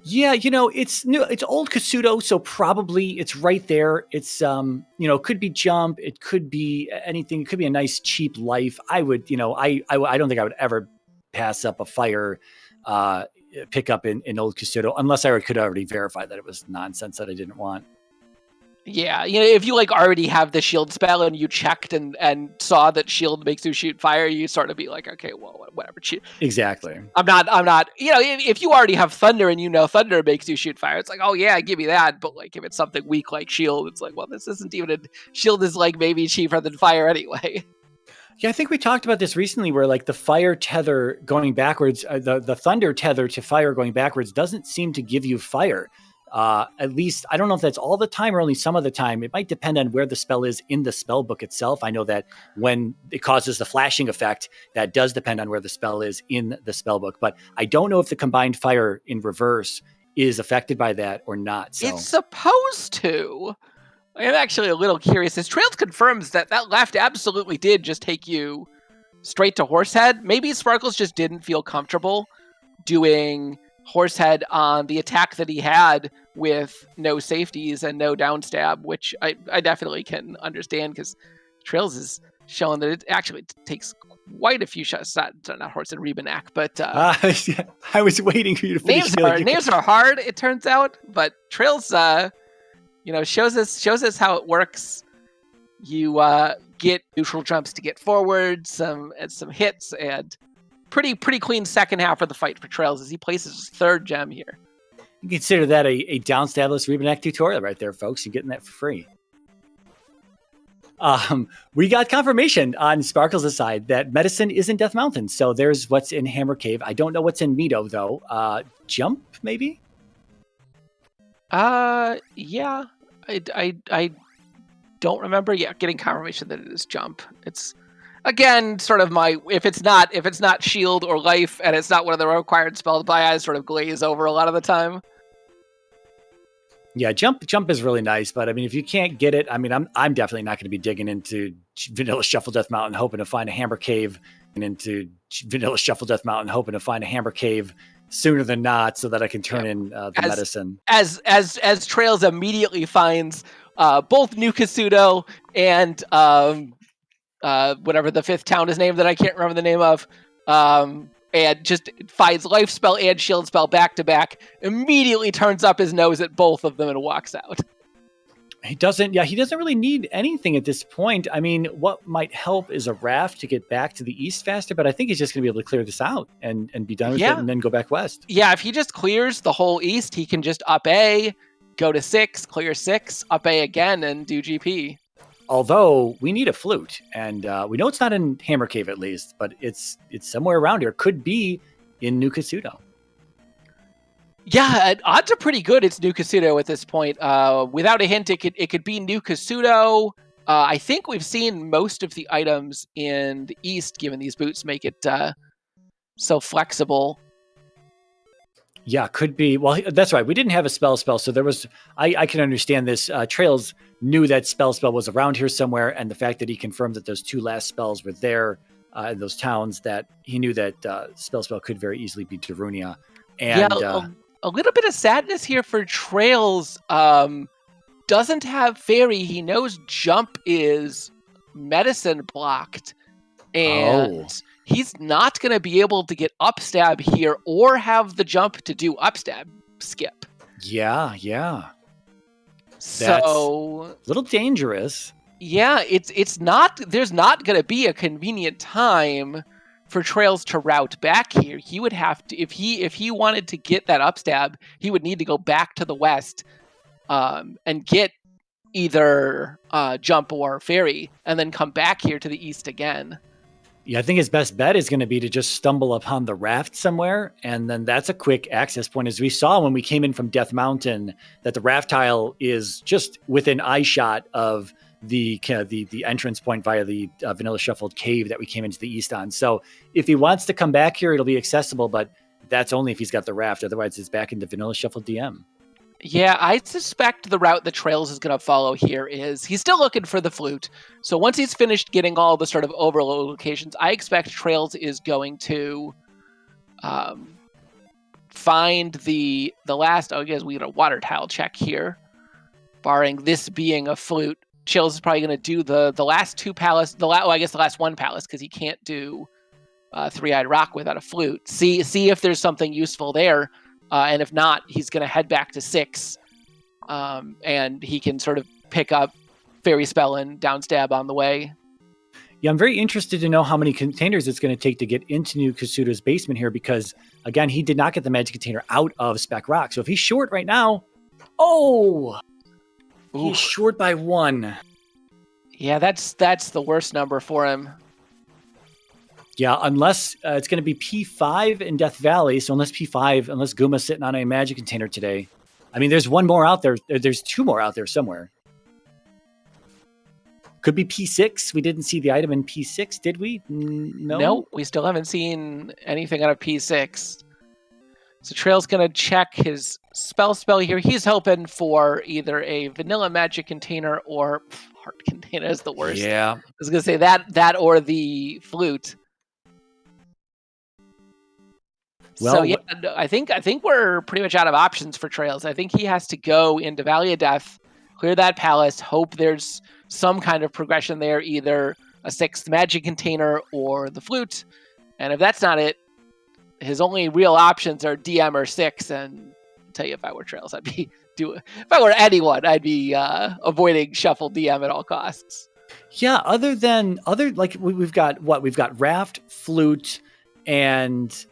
B: Yeah, it's new. It's old Kasuto, so probably it's right there. It's it could be jump, it could be anything. It could be a nice cheap life. I would, I don't think I would ever pass up a fire pick up in old Kasuto unless I could already verify that it was nonsense that I didn't want.
C: Yeah, if you already have the shield spell and you checked and saw that shield makes you shoot fire, you sort of be like, okay, well, whatever.
B: Exactly.
C: I'm not. If you already have thunder and thunder makes you shoot fire, it's like, oh yeah, give me that. But if it's something weak like shield, it's like, well, this isn't even shield is maybe cheaper than fire anyway.
B: Yeah, I think we talked about this recently where the fire tether going backwards, the thunder tether to fire going backwards doesn't seem to give you fire. At least, I don't know if that's all the time or only some of the time. It might depend on where the spell is in the spell book itself. I know that when it causes the flashing effect, that does depend on where the spell is in the spell book. But I don't know if the combined fire in reverse is affected by that or not. So.
C: It's supposed to. I'm actually a little curious. As traiLZ confirms that left absolutely did just take you straight to Horsehead. Maybe Sparkles just didn't feel comfortable doing Horsehead on the attack that he had with no safeties and no downstab, which I definitely can understand because traiLZ is showing that it actually takes quite a few shots. Not Horsehead, Rebanak, but
B: yeah, I was waiting for you to finish.
C: Names are hard, it turns out, but traiLZ shows us how it works. You get neutral jumps to get forward, some hits, and pretty clean second half of the fight for traiLZ as he places his third gem here.
B: You consider that a downstabless Rebanak tutorial right there, folks. You're getting that for free. We got confirmation on Sparkles' side that medicine is in Death Mountain. So there's what's in Hammer Cave. I don't know what's in Mido though. Jump maybe?
C: Yeah. I don't remember yet getting confirmation that it is jump. It's again sort of if it's not shield or life and it's not one of the required spells, my eyes sort of glaze over a lot of the time.
B: Yeah, jump is really nice, but I mean, if you can't get it, I mean, I'm definitely not going to be digging into Vanilla Shuffle Death Mountain hoping to find a Hammer Cave and into Vanilla Shuffle Death Mountain hoping to find a Hammer Cave sooner than not, so that I can turn in the medicine. As
C: traiLZ immediately finds both New Kasuto and whatever the fifth town is named that I can't remember the name of, and just finds life spell and shield spell back to back, immediately turns up his nose at both of them and walks out.
B: He doesn't really need anything at this point. I mean, what might help is a raft to get back to the east faster, but I think he's just going to be able to clear this out and be done with it and then go back west. Yeah,
C: if he just clears the whole east, he can just up A, go to 6, clear 6, up A again, and do GP.
B: Although we need a flute, and we know it's not in Hammer Cave at least, but it's somewhere around here. Could be in New Kasuto.
C: Yeah, odds are pretty good. It's New Kasuto at this point. Without a hint, it could be New Kasuto. I think we've seen most of the items in the east, given these boots make it so flexible.
B: Yeah, could be. Well, that's right. We didn't have a spell, so there was. I can understand this. traiLZ knew that spell was around here somewhere, and the fact that he confirmed that those two last spells were there in those towns, that he knew that spell could very easily be Darunia. And
C: a little bit of sadness here for traiLZ. Doesn't have fairy. He knows jump is medicine blocked, and he's not going to be able to get upstab here or have the jump to do upstab skip.
B: Yeah.
C: So
B: that's a little dangerous.
C: Yeah, it's not. There's not going to be a convenient time for traiLZ to route back here, he would have to, if he wanted to get that upstab, he would need to go back to the west and get either jump or ferry, and then come back here to the east again.
B: Yeah, I think his best bet is going to be to just stumble upon the raft somewhere, and then that's a quick access point. As we saw when we came in from Death Mountain, that the raft tile is just within eye shot of the entrance point via the vanilla shuffled cave that we came into the east on. So if he wants to come back here, it'll be accessible, but that's only if he's got the raft. Otherwise, it's back into vanilla shuffled DM.
C: Yeah, I suspect the route that traiLZ is going to follow here is he's still looking for the flute. So once he's finished getting all the sort of overload locations, I expect traiLZ is going to find the last. Oh, I guess we get a water tile check here, barring this being a flute. traiLZ is probably going to do the last two palace. I guess the last one palace, because he can't do Three-Eyed Rock without a flute. See if there's something useful there. And if not, he's going to head back to 6, and he can sort of pick up Fairy Spell and Downstab on the way.
B: Yeah, I'm very interested to know how many containers it's going to take to get into New Kasuda's basement here, because, again, he did not get the magic container out of Spec Rock. So if he's short right now, he's short by 1.
C: Yeah, that's the worst number for him.
B: Yeah, unless it's going to be P5 in Death Valley. So unless Guma's sitting on a magic container today. I mean, there's one more out there. There's 2 more out there somewhere. Could be P6. We didn't see the item in P6, did we? No,
C: we still haven't seen anything out of P6. So traiLZ going to check his spell here. He's hoping for either a vanilla magic container or heart container is the worst.
B: Yeah.
C: I was going to say that or the flute.
B: Well,
C: so yeah, I think we're pretty much out of options for traiLZ. I think he has to go into Valley of Death, clear that palace, hope there's some kind of progression there, either a 6th magic container or the flute. And if that's not it, his only real options are DM or 6. And I'll tell you, if I were traiLZ, if I were anyone, I'd be avoiding shuffle DM at all costs.
B: Yeah, we've got raft, flute, and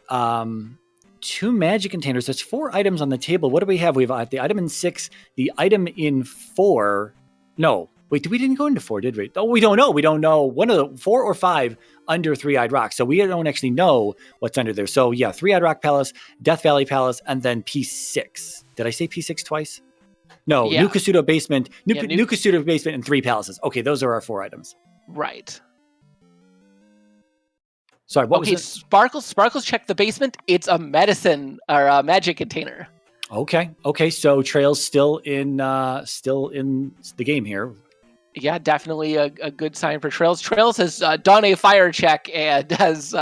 B: 2 magic containers. There's 4 items on the table. What do we have? We have the item in 6, the item in 4. No, wait, we didn't go into 4, did we? Oh, we don't know. We don't know one of the 4 or 5 under Three-Eyed Rock. So we don't actually know what's under there. So yeah, Three-Eyed Rock Palace, Death Valley Palace, and then P6. Did I say P6 twice? No, yeah. New Kasuda Basement, New Kasuda Basement, and 3 palaces. Okay, those are our 4 items.
C: Right.
B: Sorry, what was it?
C: Sparkles check the basement. It's a medicine or a magic container.
B: Okay. So traiLZ still in the game here.
C: Yeah, definitely a good sign for traiLZ. traiLZ has done a fire check and has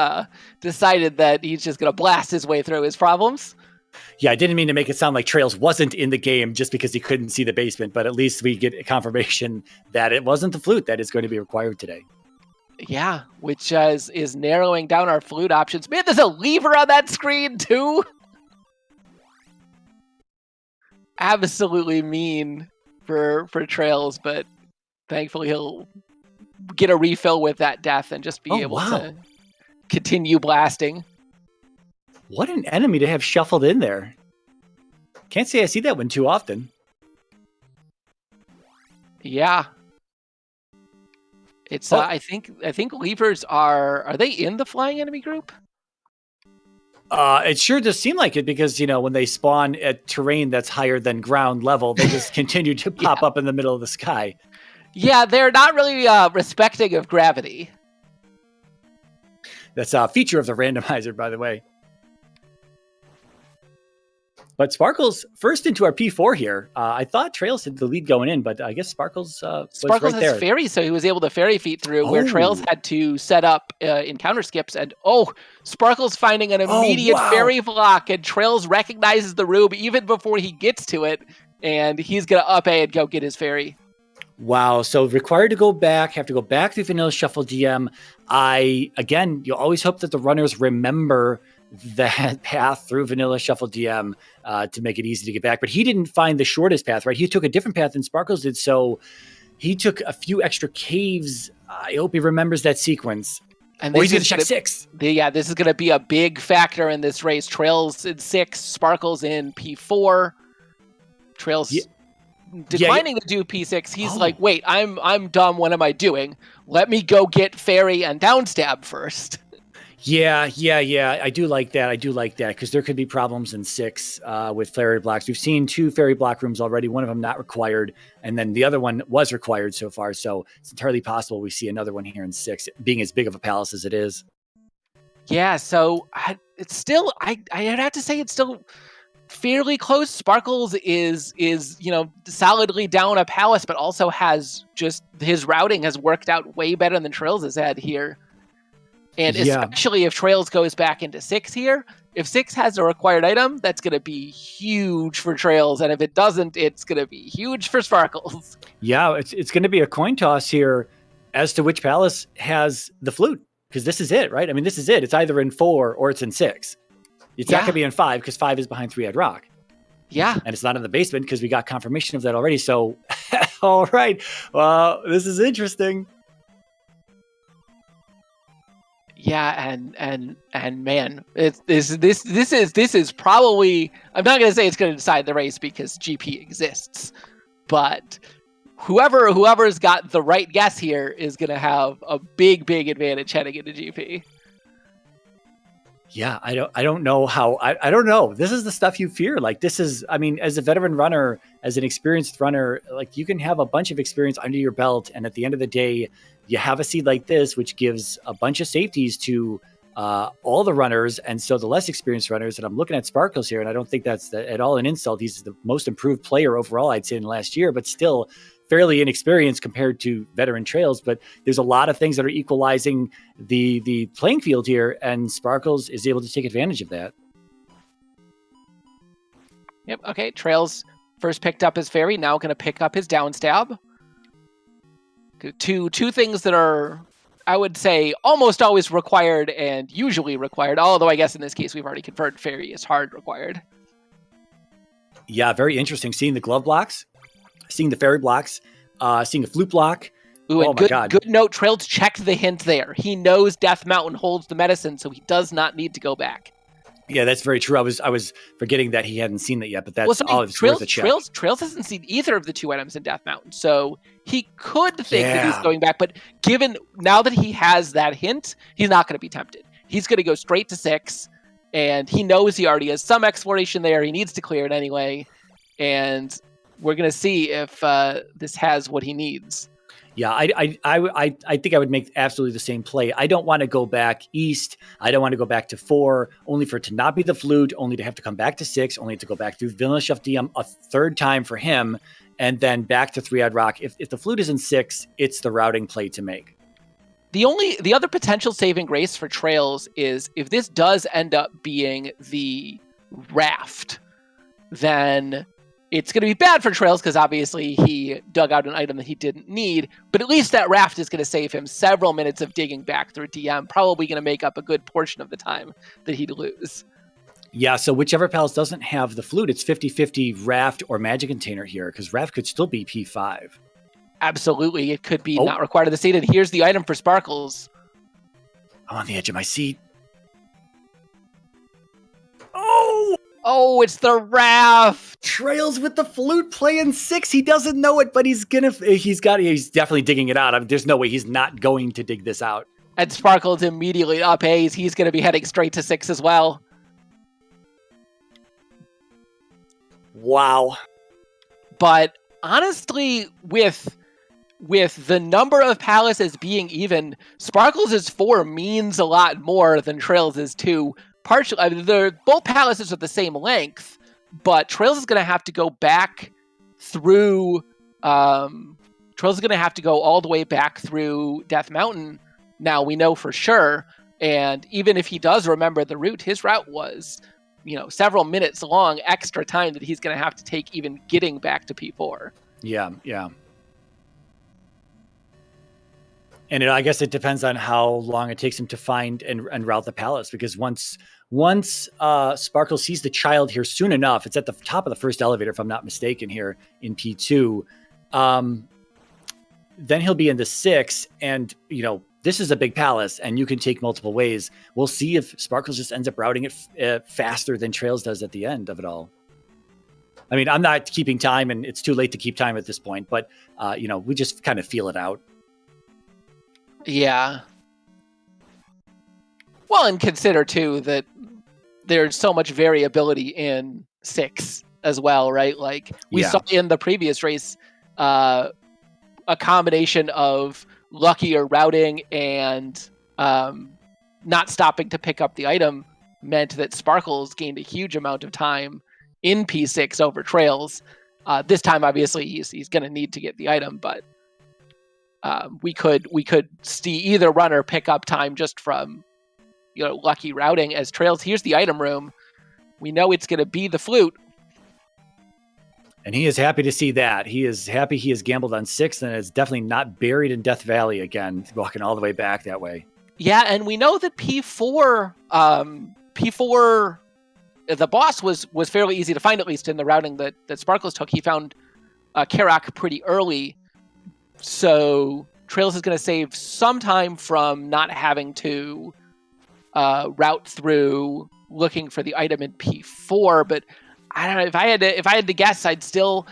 C: decided that he's just going to blast his way through his problems.
B: Yeah, I didn't mean to make it sound like traiLZ wasn't in the game just because he couldn't see the basement, but at least we get a confirmation that it wasn't the flute that is going to be required today.
C: Yeah, which is narrowing down our flute options. Man, there's a lever on that screen too. Absolutely mean for traiLZ, but thankfully he'll get a refill with that death and just be able to continue blasting.
B: What an enemy to have shuffled in there. Can't say I see that one too often.
C: Yeah. It's I think levers are they in the flying enemy group?
B: It sure does seem like it because, when they spawn at terrain that's higher than ground level, they just continue to pop up in the middle of the sky.
C: Yeah, they're not really respecting of gravity.
B: That's a feature of the randomizer, by the way. But Sparkles first into our P4 here. I thought traiLZ had the lead going in, but I guess Sparkles was right there.
C: Has fairy, so he was able to fairy feet through where traiLZ had to set up encounter skips. And Sparkles finding an immediate fairy block, and traiLZ recognizes the room even before he gets to it, and he's going to up A and go get his fairy.
B: Wow. So required to go back, have to go back to Vanilla Shuffle DM. You always hope that the runners remember that path through Vanilla Shuffle DM to make it easy to get back. But he didn't find the shortest path, right? He took a different path than Sparkles did. So he took a few extra caves. I hope he remembers that sequence.
C: And
B: Or he's going to check 6.
C: This is going to be a big factor in this race. traiLZ in 6, Sparkles in P4. traiLZ declining to do P6. He's like, wait, I'm dumb. What am I doing? Let me go get Fairy and Downstab first.
B: Yeah. I do like that. Because there could be problems in 6 with Fairy blocks. We've seen 2 Fairy block rooms already. One of them not required, and then the other one was required so far. So it's entirely possible we see another one here in 6, being as big of a palace as it is.
C: Yeah, so it's still, I'd have to say it's still fairly close. Sparkles is solidly down a palace, but also has just his routing has worked out way better than traiLZ has had here. And especially if traiLZ goes back into 6 here, if 6 has a required item, that's going to be huge for traiLZ. And if it doesn't, it's going to be huge for Sparkles.
B: Yeah, it's going to be a coin toss here as to which palace has the flute. Because this is it, right? I mean, this is it. It's either in 4 or it's in 6. It's not going to be in 5 because 5 is behind 3-Eyed Rock.
C: Yeah.
B: And it's not in the basement because we got confirmation of that already. So, all right. Well, this is interesting.
C: Yeah, and man, this is probably, I'm not gonna say it's gonna decide the race because GP exists, but whoever's got the right guess here is gonna have a big advantage heading into GP.
B: Yeah, I don't know how. I don't know. This is the stuff you fear. Like, this is, I mean, as a veteran runner, as an experienced runner, like, you can have a bunch of experience under your belt, and at the end of the day, you have a seed like this, which gives a bunch of safeties to all the runners, and so the less experienced runners. And I'm looking at Sparkles here, and I don't think that's at all an insult. He's the most improved player overall, I'd say, in the last year, but still fairly inexperienced compared to veteran traiLZ. But there's a lot of things that are equalizing the playing field here, and Sparkles is able to take advantage of that.
C: Yep. Okay. traiLZ first picked up his Fairy, now going to pick up his Downstab. Two things that are, I would say, almost always required and usually required, although I guess in this case we've already confirmed Fairy is hard required.
B: Yeah, very interesting. Seeing the glove blocks, seeing the Fairy blocks, seeing a flute block.
C: Ooh, and good note, traiLZ checked the hint there. He knows Death Mountain holds the medicine, so he does not need to go back.
B: Yeah, that's very true. I was forgetting that he hadn't seen that yet, but that's all it's worth a check.
C: traiLZ hasn't seen either of the 2 items in Death Mountain, so he could think that he's going back, but given now that he has that hint, he's not going to be tempted. He's going to go straight to 6, and he knows he already has some exploration there. He needs to clear it anyway, and we're going to see if this has what he needs.
B: Yeah, I think I would make absolutely the same play. I don't want to go back east. I don't want to go back to 4, only for it to not be the flute, only to have to come back to 6, only to go back through Villainous Chef DM a third time for him, and then back to 3-Eyed Rock. If the flute is in 6, it's the routing play to make.
C: The other potential saving grace for traiLZ is if this does end up being the raft, then it's going to be bad for traiLZ because obviously he dug out an item that he didn't need, but at least that raft is going to save him several minutes of digging back through DM, probably going to make up a good portion of the time that he'd lose.
B: Yeah, so whichever palace doesn't have the flute, it's 50-50 raft or magic container here, because raft could still be P5.
C: Absolutely, it could be not required of the seed, and here's the item for Sparkles.
B: I'm on the edge of my seat.
C: Oh, it's the raft.
B: traiLZ with the flute playing 6. He doesn't know it, but he's definitely digging it out. I mean, there's no way he's not going to dig this out.
C: And Sparkles immediately up A's. He's going to be heading straight to 6 as well.
B: Wow.
C: But honestly, with the number of palaces being even, Sparkles' 4 means a lot more than traiLZ' 2. Partially, I mean, both palaces are the same length, but traiLZ is going to have to go back through. traiLZ is going to have to go all the way back through Death Mountain. Now we know for sure, and even if he does remember the route, his route was, several minutes long, extra time that he's going to have to take even getting back to P4.
B: Yeah. And I guess it depends on how long it takes him to find and route the palace, because once Sparkle sees the child here soon enough, it's at the top of the first elevator, if I'm not mistaken, here in P2, then he'll be in the 6, and, this is a big palace and you can take multiple ways. We'll see if Sparkles just ends up routing it faster than traiLZ does at the end of it all. I mean, I'm not keeping time, and it's too late to keep time at this point, but, we just kind of feel it out.
C: Yeah. Well, and consider, too, that there's so much variability in 6 as well, right? Like, we saw in the previous race a combination of luckier routing and not stopping to pick up the item meant that Sparkles gained a huge amount of time in P6 over traiLZ. This time, obviously, he's going to need to get the item, but we could see either runner pick up time just from lucky routing as traiLZ. Here's the item room. We know it's going to be the flute.
B: And he is happy to see that. He is happy he has gambled on 6 and is definitely not buried in Death Valley again, walking all the way back that way.
C: Yeah, and we know that P4, the boss was fairly easy to find, at least in the routing that Sparkles took. He found Karak pretty early. So traiLZ is going to save some time from not having to route through looking for the item in P4, but I don't know, if I had to guess, I'd still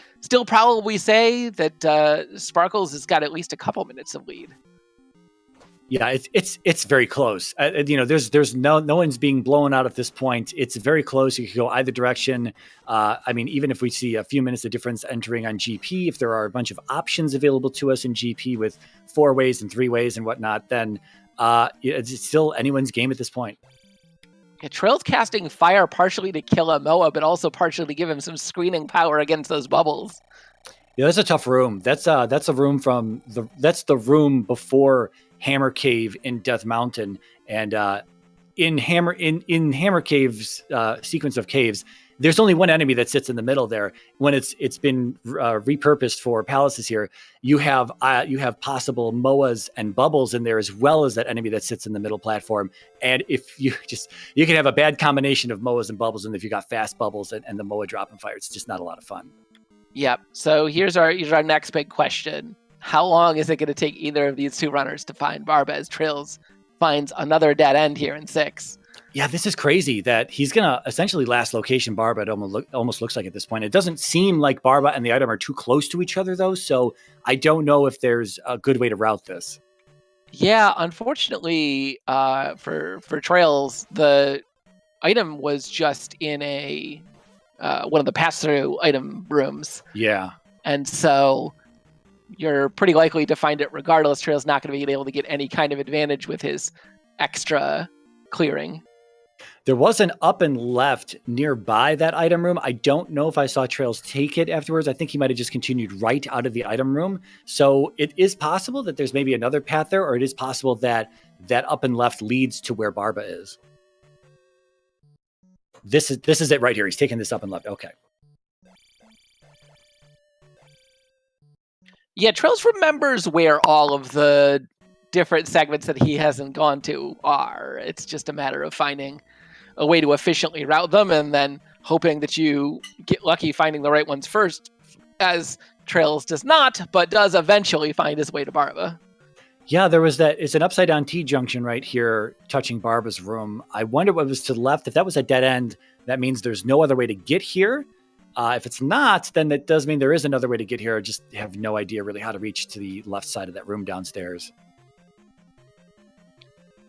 C: probably say that Sparkles has got at least a couple minutes of lead.
B: Yeah, it's very close. There's no one's being blown out at this point. It's very close. You could go either direction. I mean, even if we see a few minutes of difference entering on GP, if there are a bunch of options available to us in GP with 4 ways and 3 ways and whatnot, then it's still anyone's game at this point.
C: Yeah, traiLZ casting fire partially to kill a Moa, but also partially to give him some screening power against those bubbles.
B: Yeah, that's a tough room. That's a room that's the room before Hammer Cave in Death Mountain, and in Hammer Cave's sequence of caves, there's only one enemy that sits in the middle there. When it's been repurposed for palaces here, you have possible Moas and bubbles in there, as well as that enemy that sits in the middle platform. And if you can have a bad combination of Moas and bubbles, and if you got fast bubbles and the Moa dropping fire, it's just not a lot of fun.
C: Yep. So here's our next big question. How long is it going to take either of these 2 runners to find Barba as traiLZ finds another dead end here in 6?
B: Yeah, this is crazy that he's going to essentially last location Barba. It almost looks like at this point. It doesn't seem like Barba and the item are too close to each other, though, so I don't know if there's a good way to route this.
C: Yeah, unfortunately for traiLZ, the item was just in a one of the pass-through item rooms.
B: Yeah.
C: And so you're pretty likely to find it regardless. traiLZ's not going to be able to get any kind of advantage with his extra clearing.
B: There was an up and left nearby that item room. I don't know if I saw traiLZ take it afterwards. I think he might have just continued right out of the item room. So it is possible that there's maybe another path there, or it is possible that that up and left leads to where Barba is. This is it right here. He's taking this up and left. Okay.
C: Yeah, traiLZ remembers where all of the different segments that he hasn't gone to are. It's just a matter of finding a way to efficiently route them and then hoping that you get lucky finding the right ones first, as traiLZ does not, but does eventually find his way to Barba.
B: Yeah, there was that. It's an upside down T-junction right here touching Barba's room. I wonder what was to the left. If that was a dead end, that means there's no other way to get here. If it's not, then that does mean there is another way to get here. I just have no idea really how to reach to the left side of that room downstairs.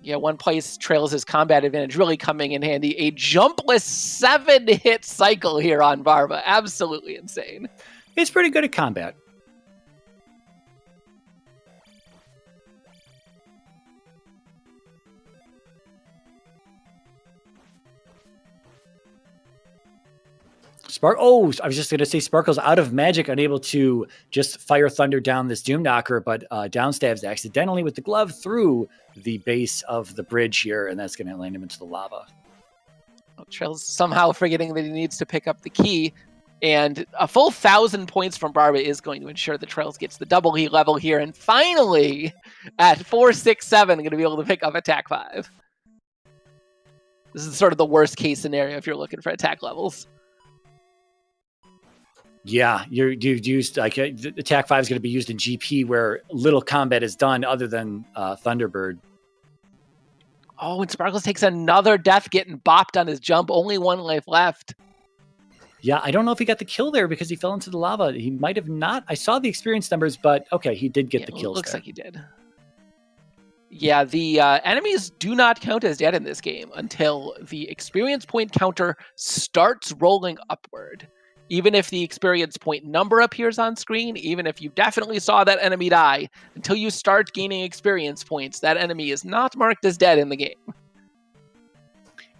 C: Yeah, one place traiLZ's combat advantage really coming in handy. A jumpless 7-hit cycle here on Barba. Absolutely insane.
B: It's pretty good at combat. I was just going to say Sparkle's out of magic, unable to just fire thunder down this Doom Knocker, but downstabs accidentally with the glove through the base of the bridge here, and that's going to land him into the lava.
C: Well, traiLZ somehow forgetting that he needs to pick up the key, and a full 1,000 points from Barba is going to ensure that traiLZ gets the double heat level here, and finally, at 4-6-7, going to be able to pick up attack 5. This is sort of the worst case scenario if you're looking for attack levels.
B: Yeah, you've used like attack 5 is going to be used in GP where little combat is done other than Thunderbird.
C: Oh, and Sparkles takes another death getting bopped on his jump. Only 1 life left.
B: Yeah, I don't know if he got the kill there because he fell into the lava. He might have not. I saw the experience numbers, but okay, he did get the kills.
C: Looks
B: there.
C: like he did. Yeah, the enemies do not count as dead in this game until the experience point counter starts rolling upward. Even if the experience point number appears on screen, even if you definitely saw that enemy die, until you start gaining experience points, that enemy is not marked as dead in the game.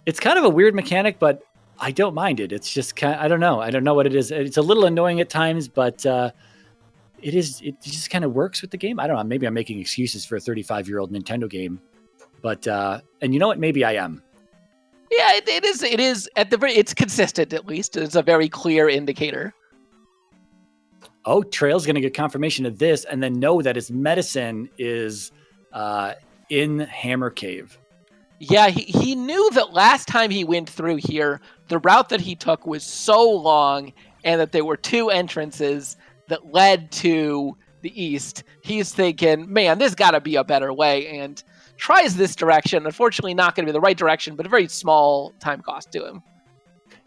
B: It's kind of a weird mechanic, but I don't mind it. It's just kind of, I don't know. I don't know what it is. It's a little annoying at times, but it just kind of works with the game. I don't know. Maybe I'm making excuses for a 35-year-old Nintendo game, but and you know what? Maybe I am.
C: Yeah, it is at the very. It's consistent at least. It's a very clear indicator.
B: Oh, traiLZ going to get confirmation of this, and then know that his medicine is in Hammer Cave.
C: Yeah, he knew that last time he went through here, the route that he took was so long, and that there were 2 entrances that led to the east. He's thinking, man, there's got to be a better way, and tries this direction. Unfortunately, not going to be the right direction, but a very small time cost to him.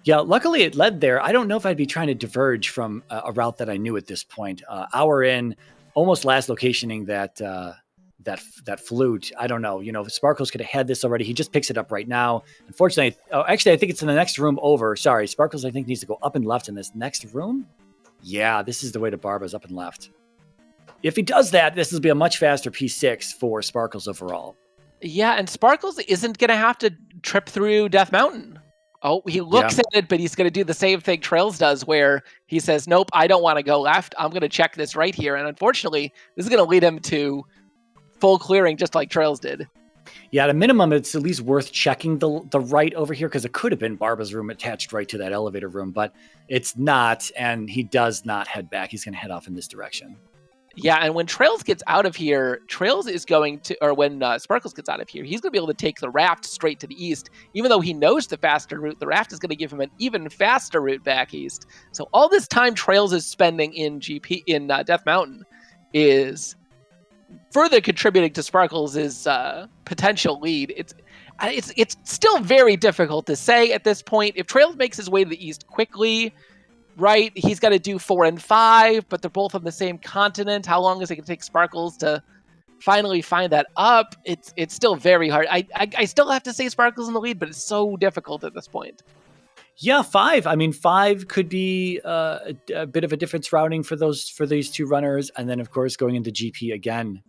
B: Yeah, luckily it led there. I don't know if I'd be trying to diverge from a route that I knew at this point. Hour in, almost last locationing that flute. I don't know. You know, Sparkles could have had this already. He just picks it up right now. Unfortunately, actually, I think it's in the next room over. Sorry, Sparkles, I think, needs to go up and left in this next room. Yeah, this is the way to Barba's up and left. If he does that, this will be a much faster P6 for Sparkles overall.
C: Yeah, and Sparkles isn't going to have to trip through Death Mountain. Oh, he looks at it, but he's going to do the same thing traiLZ does, where he says, nope, I don't want to go left. I'm going to check this right here. And unfortunately, this is going to lead him to full clearing, just like traiLZ did.
B: Yeah, at a minimum, it's at least worth checking the right over here, because it could have been Barba's room attached right to that elevator room, but it's not, and he does not head back. He's going to head off in this direction.
C: Yeah, and when traiLZ gets out of here, traiLZ is going to, or when Sparkles gets out of here, he's going to be able to take the raft straight to the east. Even though he knows the faster route, the raft is going to give him an even faster route back east. So all this time traiLZ is spending in Death Mountain is further contributing to Sparkles' potential lead. It's still very difficult to say at this point. If traiLZ makes his way to the east quickly, right, he's got to do 4 and 5, but they're both on the same continent. How long is it going to take Sparkles to finally find that up? It's still very hard. I still have to say Sparkles in the lead, but it's so difficult at this point.
B: Yeah, 5. I mean, 5 could be a bit of a difference routing for these 2 runners, and then of course going into GP again.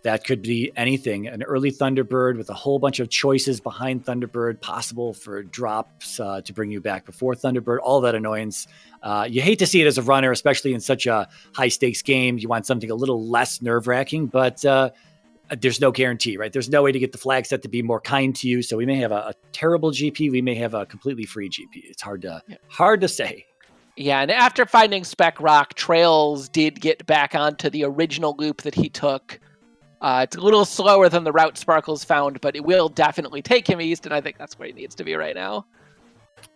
B: That could be anything. An early Thunderbird with a whole bunch of choices behind Thunderbird, possible for drops to bring you back before Thunderbird, all that annoyance. You hate to see it as a runner, especially in such a high-stakes game. You want something a little less nerve-wracking, but there's no guarantee, right? There's no way to get the flag set to be more kind to you. So we may have a terrible GP. We may have a completely free GP. It's hard to say.
C: Yeah, and after finding Spec Rock, traiLZ did get back onto the original loop that he took. It's a little slower than the route Sparkles found, but it will definitely take him east, and I think that's where he needs to be right now.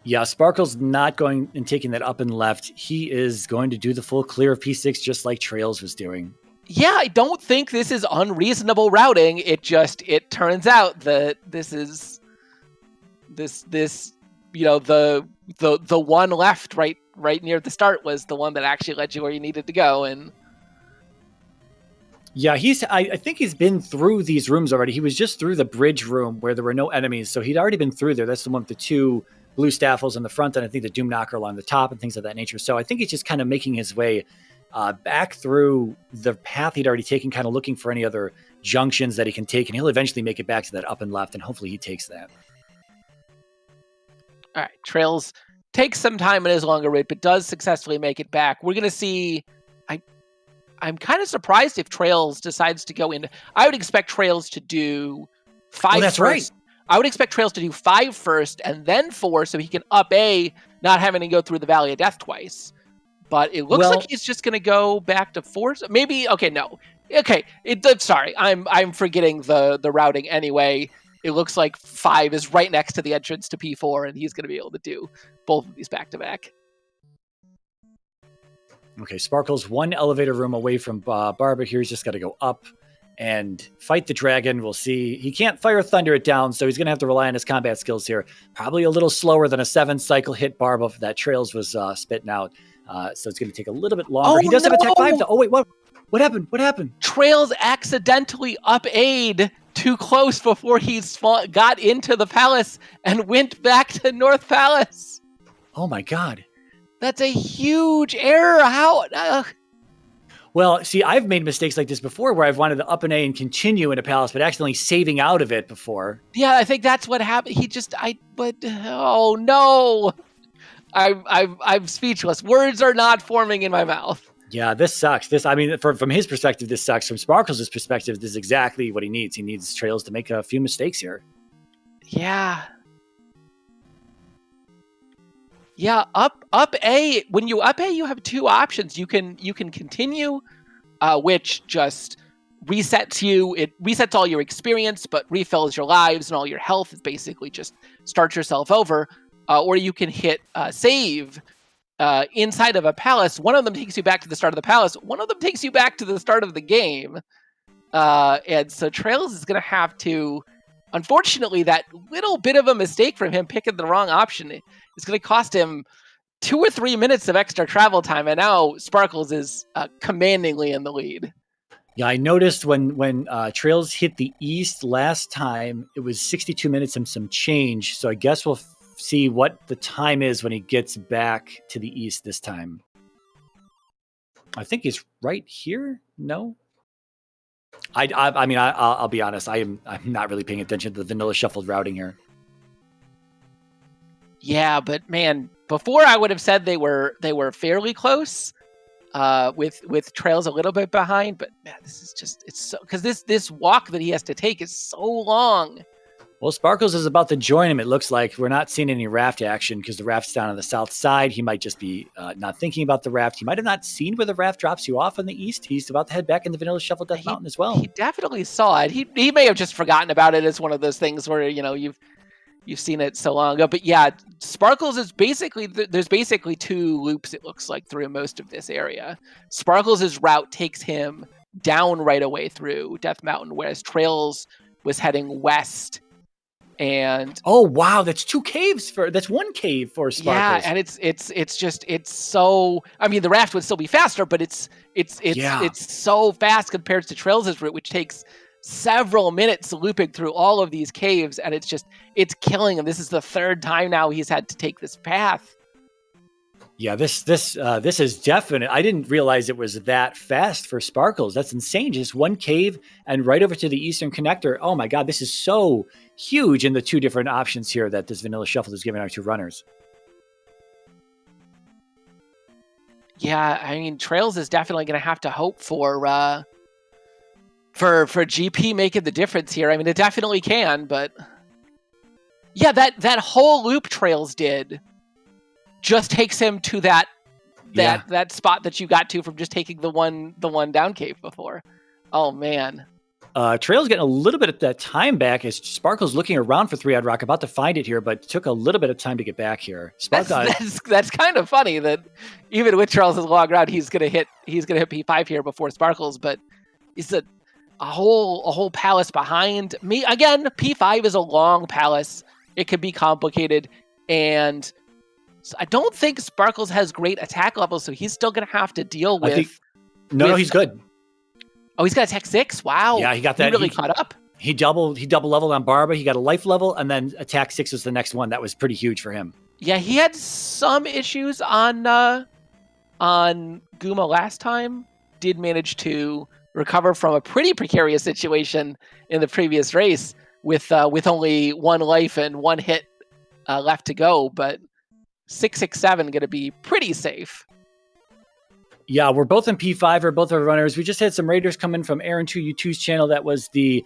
B: Yeah, Sparkles not going and taking that up and left. He is going to do the full clear of P6 just like traiLZ was doing.
C: Yeah, I don't think this is unreasonable routing. It turns out that this is you know, the one left right near the start was the one that actually led you where you needed to go. And
B: yeah, I think he's been through these rooms already. He was just through the bridge room where there were no enemies, so he'd already been through there. That's the one with the 2 blue staffles in the front, and I think the Doom Knocker along the top and things of that nature. So I think he's just kind of making his way back through the path he'd already taken, kind of looking for any other junctions that he can take, and he'll eventually make it back to that up and left, and hopefully he takes that.
C: All right, traiLZ takes some time in his longer route, but does successfully make it back. We're going to see... I'm kind of surprised if traiLZ decides to go in. I would expect traiLZ to do 5
B: that's
C: first.
B: Right.
C: I would expect traiLZ to do 5 first and then 4 so he can up A, not having to go through the Valley of Death twice. But it looks like he's just going to go back to 4. Maybe, okay, no. Okay, sorry, I'm forgetting the routing anyway. It looks like 5 is right next to the entrance to P4, and he's going to be able to do both of these back-to-back.
B: Okay, Sparkle's one elevator room away from Barba here. He's just got to go up and fight the dragon. We'll see. He can't fire thunder it down, so he's going to have to rely on his combat skills here. Probably a little slower than a 7-cycle hit Barba that traiLZ was spitting out. So it's going to take a little bit longer.
C: Oh,
B: he does have attack 5 though. Oh, wait, what happened? What happened?
C: traiLZ accidentally up-A'd too close before he got into the palace and went back to North Palace.
B: Oh my God.
C: That's a huge error. How?
B: Well, see, I've made mistakes like this before where I've wanted to up an A and continue in a palace, but accidentally saving out of it before.
C: Yeah, I think that's what happened. Oh no. I'm speechless. Words are not forming in my mouth.
B: Yeah, this sucks. From his perspective, this sucks. From Sparkles' perspective, this is exactly what he needs. He needs traiLZ to make a few mistakes here.
C: Yeah. Yeah, up A. When you up A, you have two options. You can continue, which just resets you. It resets all your experience, but refills your lives and all your health. It basically just starts yourself over. Or you can hit save inside of a palace. One of them takes you back to the start of the palace. One of them takes you back to the start of the game. And so traiLZ is going to have to, unfortunately, that little bit of a mistake from him picking the wrong option is going to cost him 2 or 3 minutes of extra travel time. And now Sparkles is commandingly in the lead.
B: Yeah, I noticed when traiLZ hit the east last time, it was 62 minutes and some change. So I guess we'll see what the time is when he gets back to the east this time. I think he's right here. No, I'll be honest. I'm not really paying attention to the vanilla shuffled routing here. Yeah,
C: but man, before I would have said they were fairly close. With traiLZ a little bit behind, but man, this is just because this walk that he has to take is so long.
B: Well, Sparkles is about to join him. It looks like we're not seeing any raft action because the raft's down on the south side. He might just be not thinking about the raft. He might have not seen where the raft drops you off on the east. He's about to head back in the vanilla shuffle death mountain as well.
C: He definitely saw it. He may have just forgotten about it as one of those things where you've seen it so long ago. But yeah, Sparkles is basically there's basically 2 loops. It looks like through most of this area. Sparkles' route takes him down right away through Death Mountain, whereas traiLZ was heading west. And
B: oh wow, that's 2 caves that's 1 cave for Sparkles.
C: Yeah, and it's so. I mean, the raft would still be faster, but it's so fast compared to traiLZ's route, which takes several minutes looping through all of these caves, and it's killing him. This is the 3rd time now he's had to take this path.
B: Yeah, this is definite. I didn't realize it was that fast for Sparkles. That's insane. Just 1 cave and right over to the eastern connector. Oh my God, this is so huge in the 2 different options here that this vanilla shuffle is giving our 2 runners.
C: Yeah, I mean, traiLZ is definitely going to have to hope for GP making the difference here. I mean, it definitely can, but yeah, that whole loop traiLZ did just takes him to that spot that you got to from just taking the one down cave before. Oh man.
B: traiLZ getting a little bit of that time back as Sparkle's looking around for 3-Eyed Rock, about to find it here, but took a little bit of time to get back here.
C: That's kind of funny that even with traiLZ's long route, he's gonna hit P5 here before Sparkles, but it's a whole palace behind me. Again, P5 is a long palace. It can be complicated, and I don't think Sparkles has great attack levels, so he's still going to have to deal with...
B: No, he's good.
C: Oh, he's got attack 6? Wow.
B: Yeah, he got that.
C: He really caught up.
B: He double leveled on Barba. He got a life level, and then attack 6 was the next one. That was pretty huge for him.
C: Yeah, he had some issues on Guma last time. Did manage to recover from a pretty precarious situation in the previous race with only 1 life and 1 hit left to go, but 667 going to be pretty safe.
B: Yeah, we're both in P5, or both our runners. We just had some raiders come in from Aaron2U2's channel. That was the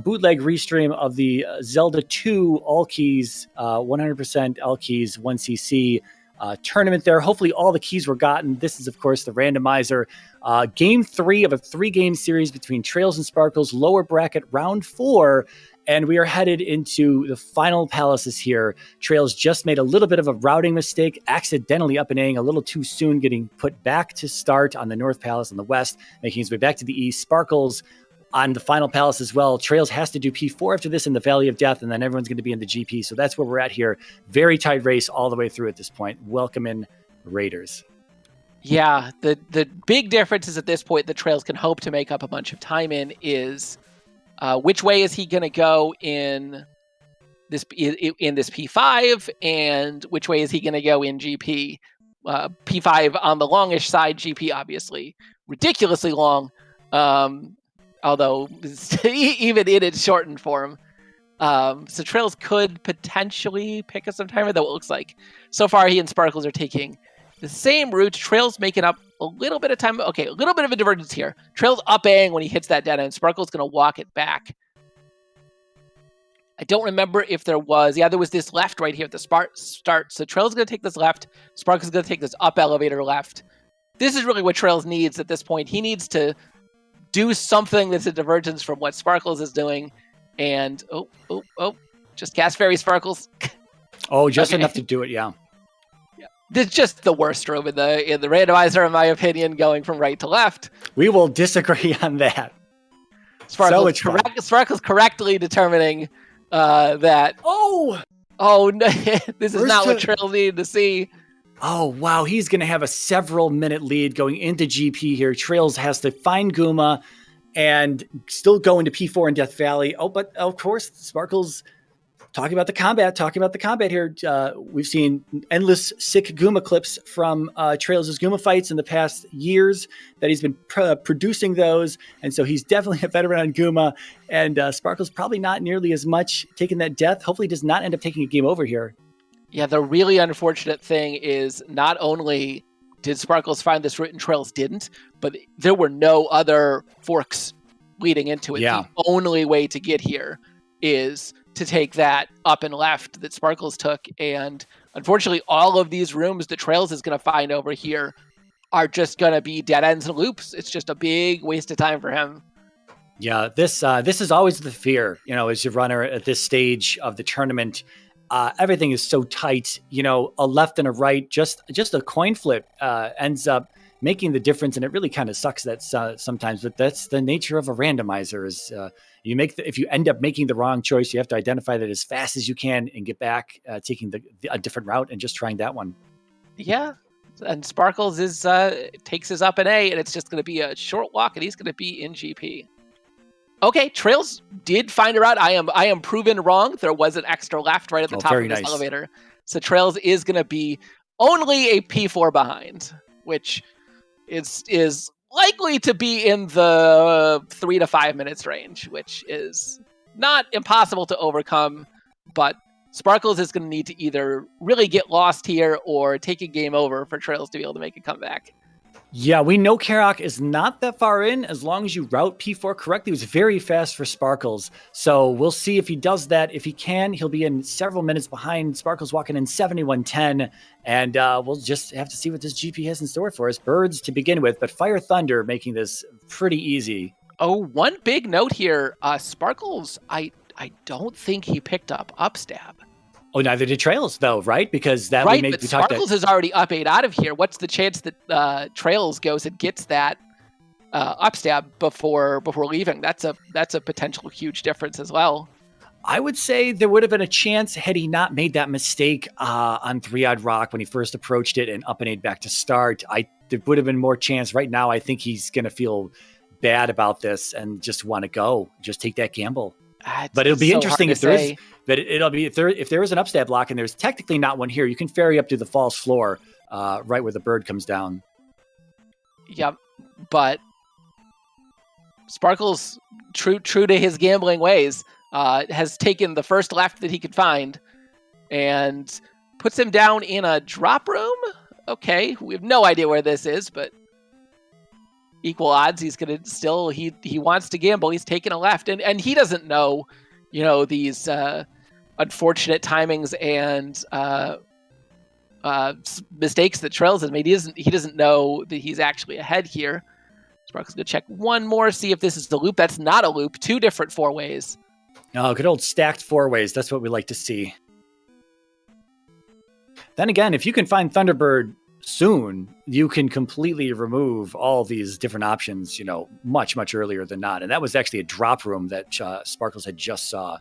B: bootleg restream of the Zelda 2 all keys, 100% all keys, 1cc tournament there. Hopefully all the keys were gotten. This is, of course, the randomizer. Game 3 of a 3-game series between traiLZ and Sparkles, lower bracket, round 4. And we are headed into the final palaces here. traiLZ just made a little bit of a routing mistake, accidentally up and A-ing a little too soon, getting put back to start on the North Palace on the West, making his way back to the East. Sparkles on the final palace as well. traiLZ has to do P4 after this in the Valley of Death, and then everyone's going to be in the GP. So that's where we're at here. Very tight race all the way through at this point. Welcome in, Raiders.
C: Yeah, the big difference is at this point that traiLZ can hope to make up a bunch of time in is which way is he going to go in this P5, and which way is he going to go in GP? P5 on the longish side, GP obviously ridiculously long, although even in its shortened form. So traiLZ could potentially pick up some timer, though it looks like so far he and Sparkles are taking the same route. traiLZ making up a little bit of time. Okay, a little bit of a divergence here. traiLZ up-Aing when he hits that dead end. Sparkle's going to walk it back. I don't remember if there was... Yeah, there was this left right here at the start. So traiLZ going to take this left. Sparkle's going to take this up elevator left. This is really what traiLZ needs at this point. He needs to do something that's a divergence from what Sparkles is doing. And, just cast Fairy Sparkles.
B: Oh, just enough to do it, yeah.
C: It's just the worst room in the randomizer, in my opinion, going from right to left.
B: We will disagree on that.
C: Sparkle's correctly determining that. Oh no! This is not what traiLZ needed to see.
B: Oh wow, he's going to have a several-minute lead going into GP here. traiLZ has to find Guma and still go into P4 in Death Valley. Oh, but of course, Sparkles. Talking about the combat here, we've seen endless sick Guma clips from traiLZ's Guma fights in the past years that he's been producing those, and so he's definitely a veteran on Guma, and Sparkle's probably not nearly as much taking that death. Hopefully does not end up taking a game over here.
C: Yeah, the really unfortunate thing is not only did Sparkles find this route and traiLZ didn't, but there were no other forks leading into it.
B: Yeah.
C: The only way to get here is to take that up and left that Sparkles took. And unfortunately, all of these rooms that traiLZ is going to find over here are just going to be dead ends and loops. It's just a big waste of time for him.
B: Yeah, this is always the fear, as a runner at this stage of the tournament. Everything is so tight, a left and a right, just a coin flip ends up making the difference. And it really kind of sucks that sometimes, but that's the nature of a randomizer is, if you end up making the wrong choice, you have to identify that as fast as you can and get back, taking a different route and just trying that one.
C: Yeah, and Sparkles takes his up and A, and it's just going to be a short walk, and he's going to be in GP. Okay, traiLZ did find a route. I am proven wrong. There was an extra left right at the top of this elevator, so traiLZ is going to be only a P4 behind, which is likely to be in the 3 to 5 minutes range, which is not impossible to overcome, but Sparkles is going to need to either really get lost here or take a game over for traiLZ to be able to make a comeback.
B: Yeah, we know Karok is not that far in as long as you route P4 correctly. It was very fast for Sparkles. So we'll see if he does that. If he can, he'll be in several minutes behind. Sparkles walking in 71.10. And we'll just have to see what this GP has in store for us. Birds to begin with, but Fire Thunder making this pretty easy.
C: Oh, one big note here. Sparkles, I don't think he picked up upstab.
B: Oh, neither did traiLZ, though, right? Because that
C: right, but Sparkles is already up 8 out of here. What's the chance that traiLZ goes and gets that upstab before leaving? That's a potential huge difference as well.
B: I would say there would have been a chance had he not made that mistake on 3-Odd Rock when he first approached it and up and 8 back to start. There would have been more chance. Right now, I think he's going to feel bad about this and just want to go. Just take that gamble. But it'll be so interesting if there is. But it'll be if there is an upstab block and there's technically not one here. You can ferry up to the false floor, right where the bird comes down.
C: Yep, but Sparkles, true to his gambling ways, has taken the first left that he could find and puts him down in a drop room. Okay, we have no idea where this is, but equal odds. He's gonna still he wants to gamble. He's taking a left, and he doesn't know, these unfortunate timings and mistakes that traiLZ has made. He doesn't know that he's actually ahead here. Sparkle's gonna check one more, see if this is the loop. That's not a loop. 2 different 4 ways.
B: Oh, good old stacked four ways. That's what we like to see. Then again, if you can find Thunderbird soon, you can completely remove all these different options, much, much earlier than not. And that was actually a drop room that Sparkles had just saw.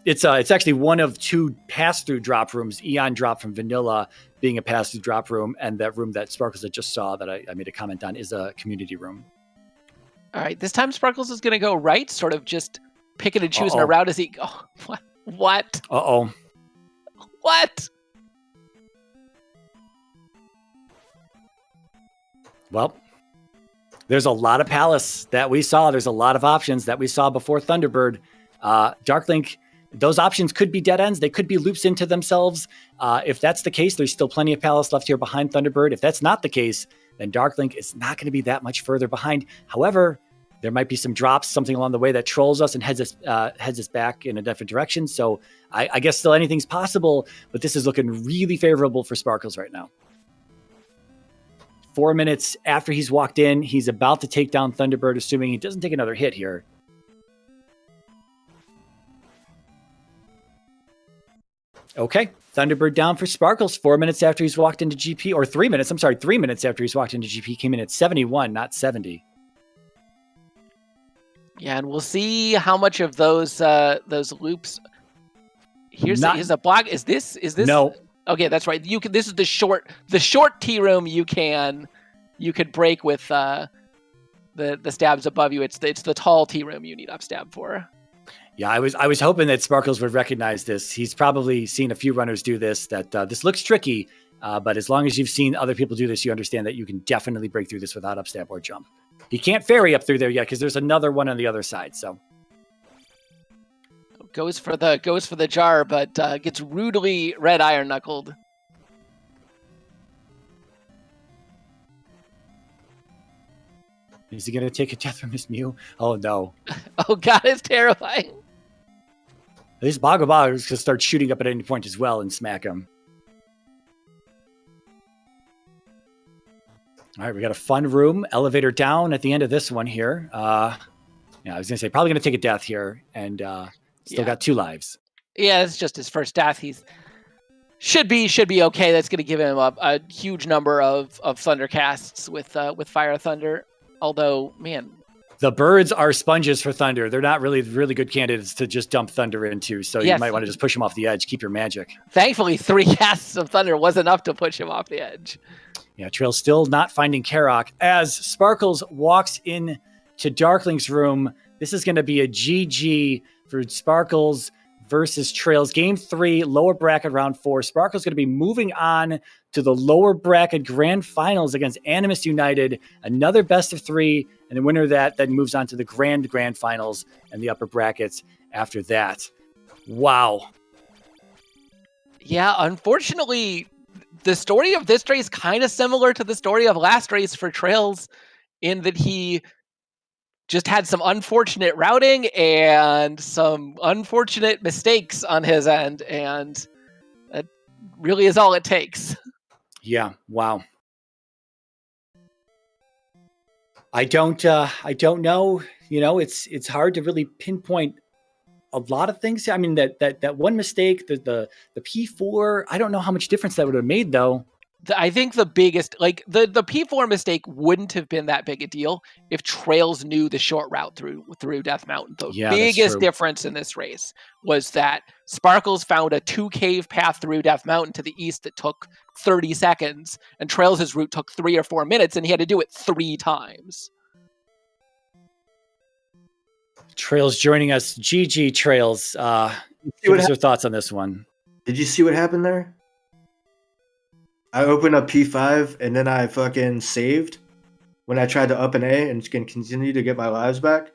B: It's actually one of two pass-through drop rooms, Eon Drop from Vanilla being a pass-through drop room, and that room that Sparkles had just saw that I made a comment on is a community room.
C: All right, this time Sparkles is going to go right, sort of just picking and choosing a route as he... Oh, what?
B: Uh-oh.
C: What?
B: Well, there's a lot of Palace that we saw. There's a lot of options that we saw before Thunderbird. Darklink, those options could be dead ends. They could be loops into themselves. If that's the case, there's still plenty of Palace left here behind Thunderbird. If that's not the case, then Darklink is not going to be that much further behind. However, there might be some drops, something along the way that trolls us and heads us back in a different direction. So I guess still anything's possible, but this is looking really favorable for Sparkles right now. 4 minutes after he's walked in, he's about to take down Thunderbird, assuming he doesn't take another hit here. Okay, Thunderbird down for Sparkles 4 minutes after he's walked into GP, or 3 minutes, 3 minutes after he's walked into GP, came in at 71, not 70.
C: Yeah, and we'll see how much of those loops. Here's a block. Is this?
B: No.
C: Okay, that's right. This is the short T room. You could break with the stabs above you. It's the tall T room you need up stab for.
B: Yeah, I was hoping that Sparkles would recognize this. He's probably seen a few runners do this. That this looks tricky, but as long as you've seen other people do this, you understand that you can definitely break through this without up stab or jump. He can't ferry up through there yet because there's another one on the other side. So
C: goes for the jar, but gets rudely red iron knuckled.
B: Is he going to take a death from his Mew? Oh, no.
C: Oh, God, it's terrifying.
B: This Boggle is going to start shooting up at any point as well and smack him. All right, we got a fun room. Elevator down at the end of this one here. I was going to say, probably going to take a death here, and still got 2 lives.
C: Yeah, it's just his first death. He's should be okay. That's going to give him a huge number of thunder casts with Fire Thunder. Although, man,
B: the birds are sponges for Thunder. They're not really good candidates to just dump Thunder into. So you might want to just push him off the edge. Keep your magic.
C: Thankfully, 3 casts of Thunder was enough to push him off the edge.
B: Yeah, Trail still not finding Karok. As Sparkles walks in to Darklink's room, this is going to be a GG for Sparkles versus Trails. Game 3, lower bracket round 4. Sparkles going to be moving on to the lower bracket grand finals against Animus United. Another best of 3, and the winner of that then moves on to the grand finals and the upper brackets after that. Wow.
C: Yeah, unfortunately, the story of this race kind of similar to the story of last race for Trails, in that he just had some unfortunate routing and some unfortunate mistakes on his end, and that really is all it takes.
B: Yeah, wow. I don't know. It's hard to really pinpoint a lot of things. I mean, that one mistake, the P4, I don't know how much difference that would have made, though.
C: I think the biggest, the P4 mistake wouldn't have been that big a deal if Trails knew the short route through Death Mountain. The biggest difference in this race was that Sparkles found a 2-cave path through Death Mountain to the east that took 30 seconds, and Trails' route took 3 or 4 minutes, and he had to do it 3 times.
B: Trails joining us. GG, Trails. Give us your thoughts on this one.
D: Did you see what happened there? I opened up P5 and then I fucking saved when I tried to up an A and can continue to get my lives back.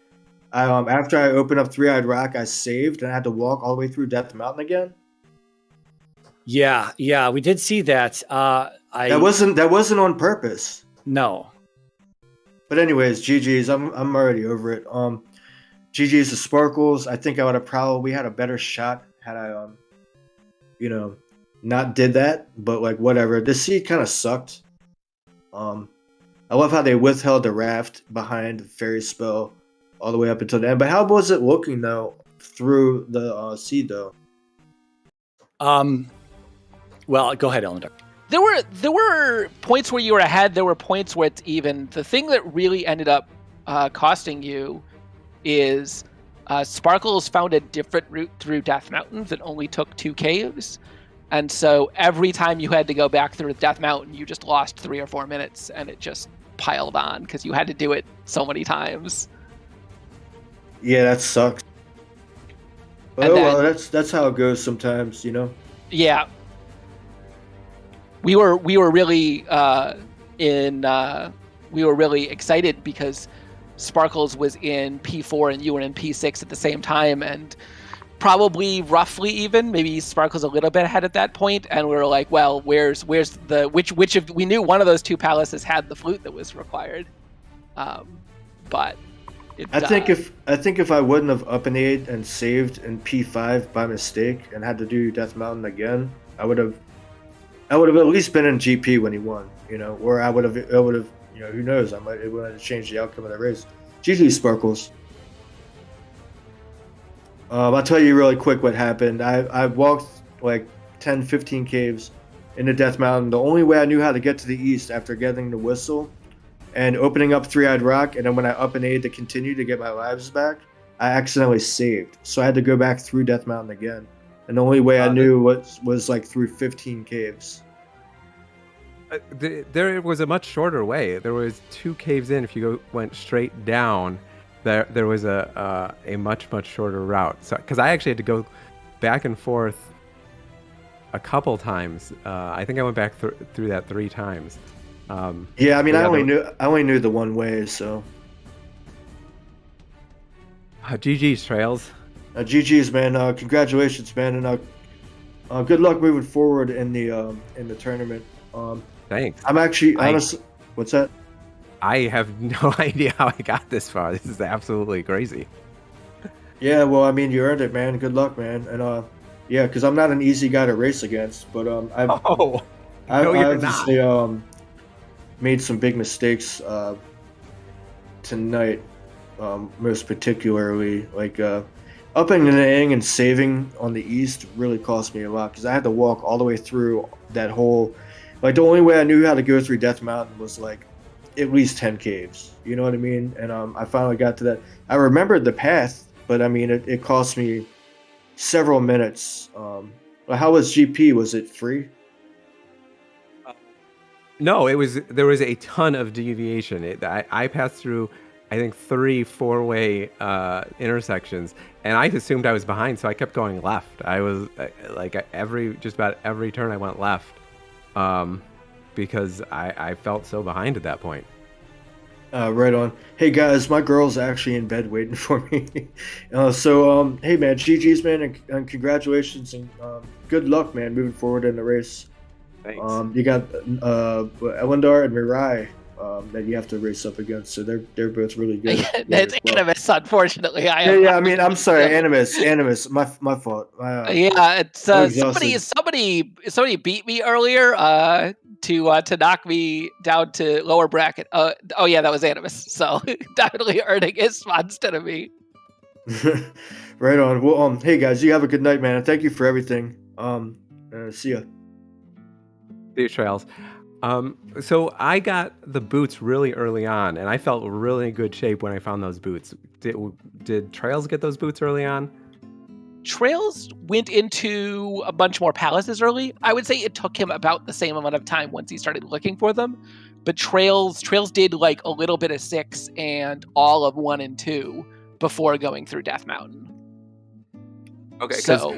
D: After I opened up 3-Eyed Rock, I saved and I had to walk all the way through Death Mountain again.
B: Yeah, we did see that.
D: That wasn't on purpose.
B: No.
D: But anyways, GG's. I'm already over it. GG's to Sparkles. I think I would have we had a better shot had I not did that, but whatever. This seed kind of sucked. I love how they withheld the raft behind Fairy Spell all the way up until the end. But how was it looking though through the seed though?
B: Well, go ahead, Ellender.
C: There were points where you were ahead. There were points where it's even. The thing that really ended up costing you is Sparkles found a different route through Death Mountain that only took 2 caves. And so every time you had to go back through Death Mountain, you just lost 3 or 4 minutes, and it just piled on because you had to do it so many times.
D: Yeah, that sucks. But well, that's how it goes sometimes, you know.
C: Yeah, we were really we were really excited because Sparkles was in P4 and you were in P6 at the same time, and probably roughly even, maybe Sparkles a little bit ahead at that point, and we were like, well, where's the which of, we knew one of those 2 palaces had the flute that was required, but
D: I think if I wouldn't have up and A'd and saved in P5 by mistake and had to do Death Mountain again, I would have at least been in GP when he won, you know, or I would have, you know, who knows, it would have changed the outcome of the race. GG Sparkles. I'll tell you really quick what happened. I walked like 10, 15 caves into Death Mountain. The only way I knew how to get to the east after getting the whistle and opening up Three-Eyed Rock, and then when I up and A'd to continue to get my lives back, I accidentally saved. So I had to go back through Death Mountain again. And the only way I knew was like through 15 caves.
E: There was a much shorter way. There was 2 caves in. If you went straight down, there was a much shorter route. So because I actually had to go back and forth a couple times. I think I went back through that 3 times.
D: Yeah, I mean, I only knew the one way. So
E: GG's Trails.
D: GG's, man. Congratulations, man, and good luck moving forward in the tournament.
E: Thanks.
D: I'm actually honestly. What's that?
E: I have no idea how I got this far. This is absolutely crazy.
D: Yeah, well, I mean, you earned it, man. Good luck, man. And yeah, because I'm not an easy guy to race against, but I've obviously made some big mistakes tonight. Most particularly, like upping and A'ing and saving on the east really cost me a lot because I had to walk all the way through that whole. Like the only way I knew how to go through Death Mountain was like at least 10 caves. You know what I mean? And I finally got to that. I remembered the path, but I mean it cost me several minutes. How was GP? Was it free?
E: No, there was a ton of deviation. I passed through, I think 3 4-way intersections, and I assumed I was behind, so I kept going left. I was like just about every turn I went left, because I felt so behind at that point.
D: Right on. Hey guys, my girl's actually in bed waiting for me. So hey man, GG's, man, and congratulations and good luck, man, moving forward in the race.
E: Thanks.
D: You got Elendar and Mirai that you have to race up against, so they're both really good.
C: It's Animus, unfortunately.
D: I mean, I'm sorry, Animus, my fault.
C: Yeah, it's somebody beat me earlier to knock me down to lower bracket. Oh yeah, that was Animus. So definitely earning his spot instead of me.
D: Right on. Well, hey guys, you have a good night, man, and thank you for everything. See ya.
E: See you, Trails. So I got the boots really early on, and I felt really in good shape when I found those boots. Did Trails get those boots early on?
C: Trails went into a bunch more palaces early. I would say it took him about the same amount of time once he started looking for them. But Trails did like a little bit of 6 and all of 1 and 2 before going through Death Mountain.
E: Okay, so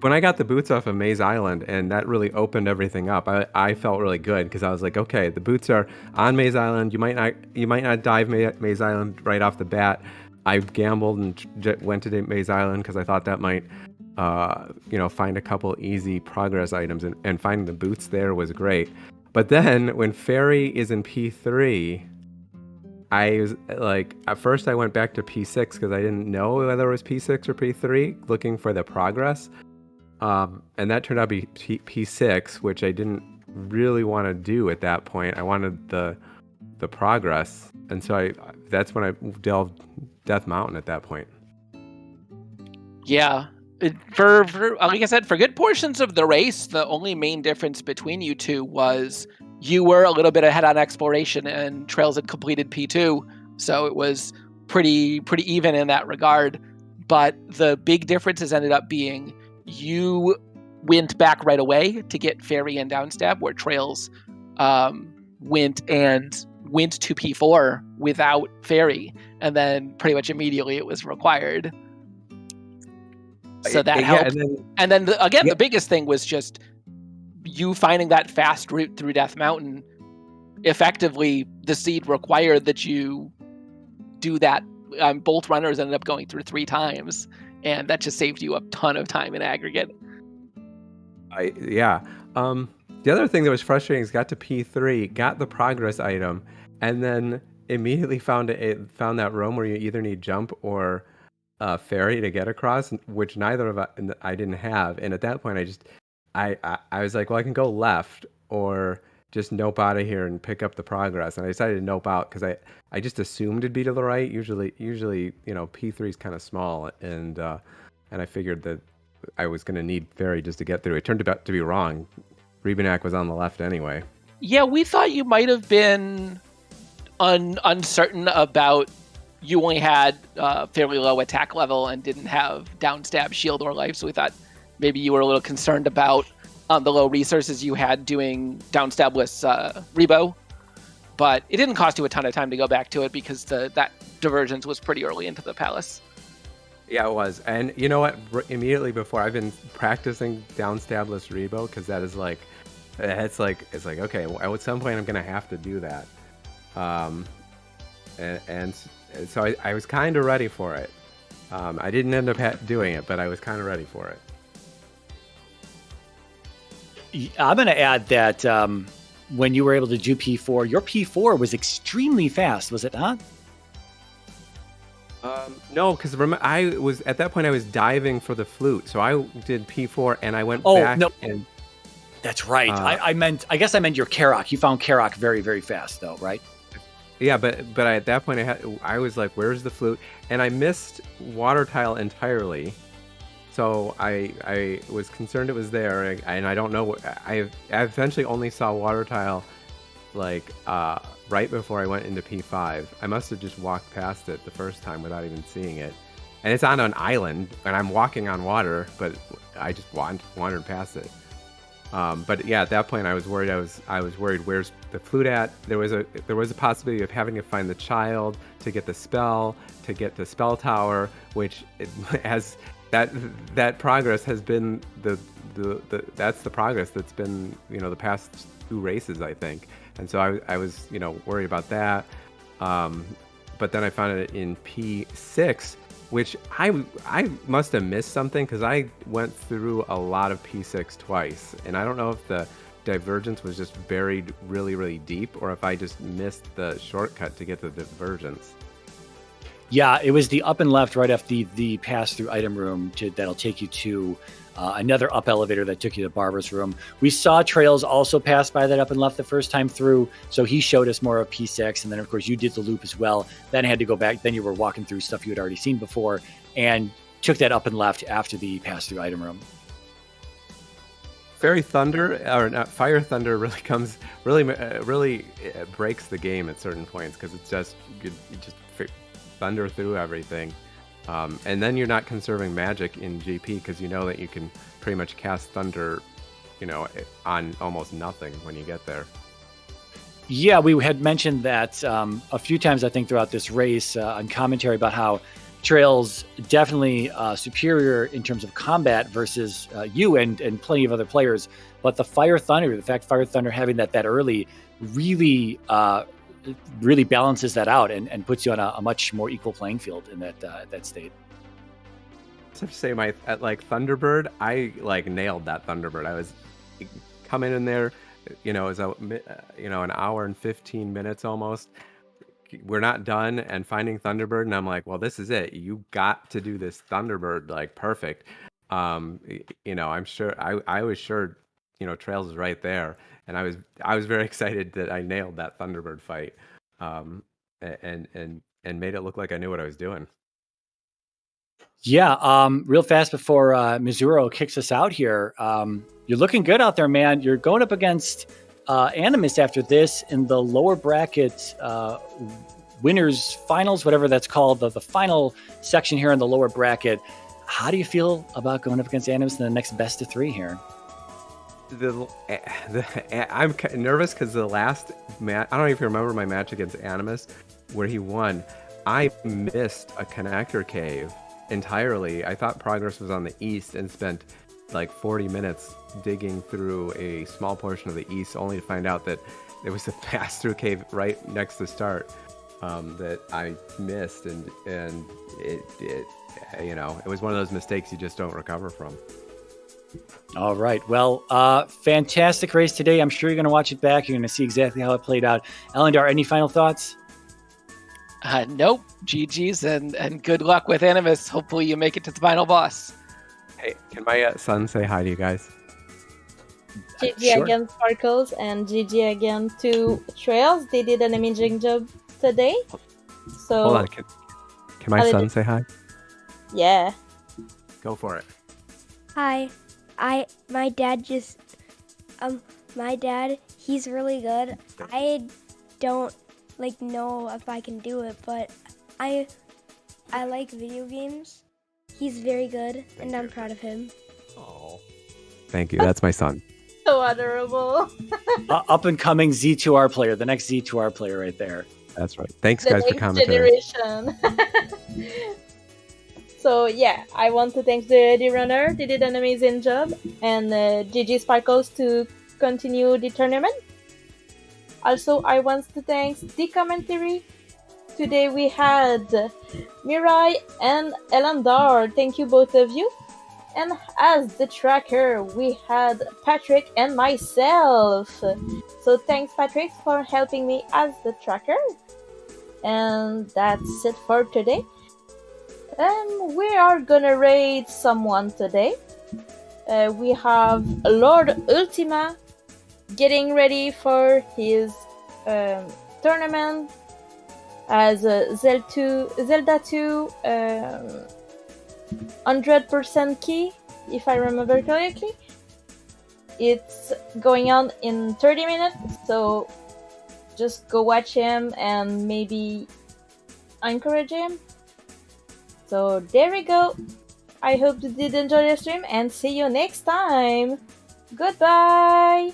E: when I got the boots off of Maze Island, and that really opened everything up, I felt really good because I was like, okay, the boots are on Maze Island. You might not dive Maze Island right off the bat. I gambled and went to Maze Island because I thought that might, find a couple easy progress items, and finding the boots there was great. But then when Fairy is in P3, I was like, at first I went back to P6 because I didn't know whether it was P6 or P3, looking for the progress. And that turned out to be P6, which I didn't really want to do at that point. I wanted the progress, and so that's when I delved Death Mountain at that point.
C: Yeah. For like I said, for good portions of the race, the only main difference between you two was you were a little bit ahead on exploration and traiLZ had completed P2, so it was pretty even in that regard. But the big differences ended up being you went back right away to get Fairy and Downstab, where traiLZ went to P4 without Fairy, and then pretty much immediately it was required. So that helped. And then the biggest thing was just you finding that fast route through Death Mountain. Effectively, the seed required that you do that. Both runners ended up going through 3 times, and that just saved you a ton of time in aggregate.
E: The other thing that was frustrating is got to P3, got the progress item, and then immediately found that room where you either need jump or Fairy to get across, which neither of I didn't have. And at that point, I was like, well, I can go left or just nope out of here and pick up the progress. And I decided to nope out because I just assumed it'd be to the right. Usually, P3 is kind of small, and I figured that I was going to need Fairy just to get through. It turned out to be wrong. Rebanak was on the left anyway.
C: Yeah, we thought you might have been uncertain about. You only had fairly low attack level and didn't have downstab, shield, or life, so we thought maybe you were a little concerned about the low resources you had doing downstabless Rebo. But it didn't cost you a ton of time to go back to it because that divergence was pretty early into the palace.
E: Yeah, it was. And you know what? Immediately before, I've been practicing downstabless Rebo because that is like, it's like okay, at some point I'm going to have to do that. And so I was kind of ready for it. I didn't end up doing it, but I was kind of ready for it.
B: I'm going to add that when you were able to do P4, your P4 was extremely fast, was it not?
E: No, because I was at that point I was diving for the flute, so I did P4 and I went back.
B: No.
E: And
B: that's right. I guess I meant your Karok. You found Karok very, very fast, though, right?
E: Yeah, but at that point I was like, "Where's the flute?" And I missed water tile entirely. So I was concerned it was there, and I don't know. I eventually only saw water tile like right before I went into P5. I must have just walked past it the first time without even seeing it. And it's on an island, and I'm walking on water, but I just wandered past it. But yeah, at that point I was worried. I was worried. Where's the flute at? There was a possibility of having to find the child to get the spell, to get the spell tower, which has that progress has been that's the progress that's been the past 2 races, I think. And so I was worried about that. But then I found it in P6. Which I must have missed something because I went through a lot of P6 twice, and I don't know if the divergence was just buried really, really deep or if I just missed the shortcut to get to the divergence.
B: Yeah, it was the up and left right after the pass-through item room that'll take you to another up elevator that took you to Barbara's room. We saw traiLZ also pass by that up and left the first time through, so he showed us more of P6, and then of course you did the loop as well. Then I had to go back. Then you were walking through stuff you had already seen before, and took that up and left after the pass-through item room.
E: Fire Thunder really breaks the game at certain points because it's just you just thunder through everything. And then you're not conserving magic in GP because you know that you can pretty much cast Thunder, on almost nothing when you get there.
B: Yeah, we had mentioned that a few times, I think, throughout this race on commentary about how traiLZ definitely superior in terms of combat versus you and plenty of other players. But the Fire Thunder having that early really balances that out and puts you on a much more equal playing field in that state.
E: I have to say, at Thunderbird, I nailed that Thunderbird. I was coming in there, it was an hour and 15 minutes almost. We're not done, and finding Thunderbird, and I'm like, well, this is it. You got to do this Thunderbird perfect. I'm sure I was sure traiLZ is right there, and I was very excited that I nailed that Thunderbird fight. And and made it look like I knew what I was doing.
B: Yeah, real fast before Mizuro kicks us out here. You're looking good out there, man. You're going up against Animus after this in the lower bracket winners finals, whatever that's called, the final section here in the lower bracket. How do you feel about going up against Animus in the next best of 3 here?
E: I'm nervous because the last match, I don't even remember my match against Animus where he won. I missed a connector cave entirely. I thought progress was on the east and spent like 40 minutes digging through a small portion of the east, only to find out that there was a pass-through cave right next to start that I missed, and it it was one of those mistakes you just don't recover from.
B: All right. Well, fantastic race today. I'm sure you're going to watch it back. You're going to see exactly how it played out. Elendar, any final thoughts?
C: Nope. GG's and good luck with Animus. Hopefully you make it to the final boss.
E: Hey, can my son say hi to you guys?
A: GG
B: Sure.
A: again, Sparkles, and GG again to traiLZ. They did an amazing job today. So
E: Hold on. Can my son say hi?
A: Yeah.
E: Go for it.
F: Hi, my dad, he's really good. I don't know if I can do it, but I like video games. He's very good, and I'm proud of him.
E: Oh, thank you. That's my son.
A: So adorable.
B: Up and coming Z2R player, the next Z2R player right there.
E: That's right. Thanks,
A: The
E: guys, for
A: next
E: commenting.
A: generation. So yeah, I want to thank the runner. They did an amazing job, and GG Sparkles to continue the tournament. Also, I want to thank the commentary. Today we had Mirai and Elendar. Thank you, both of you. And as the tracker, we had Patrick and myself. So thanks, Patrick, for helping me as the tracker. And that's it for today. And we are gonna raid someone today. We have Lord Ultima getting ready for his tournament as Zelda 2 100% key, if I remember correctly. It's going on in 30 minutes, so just go watch him and maybe encourage him. So there we go. I hope you did enjoy the stream and see you next time. Goodbye!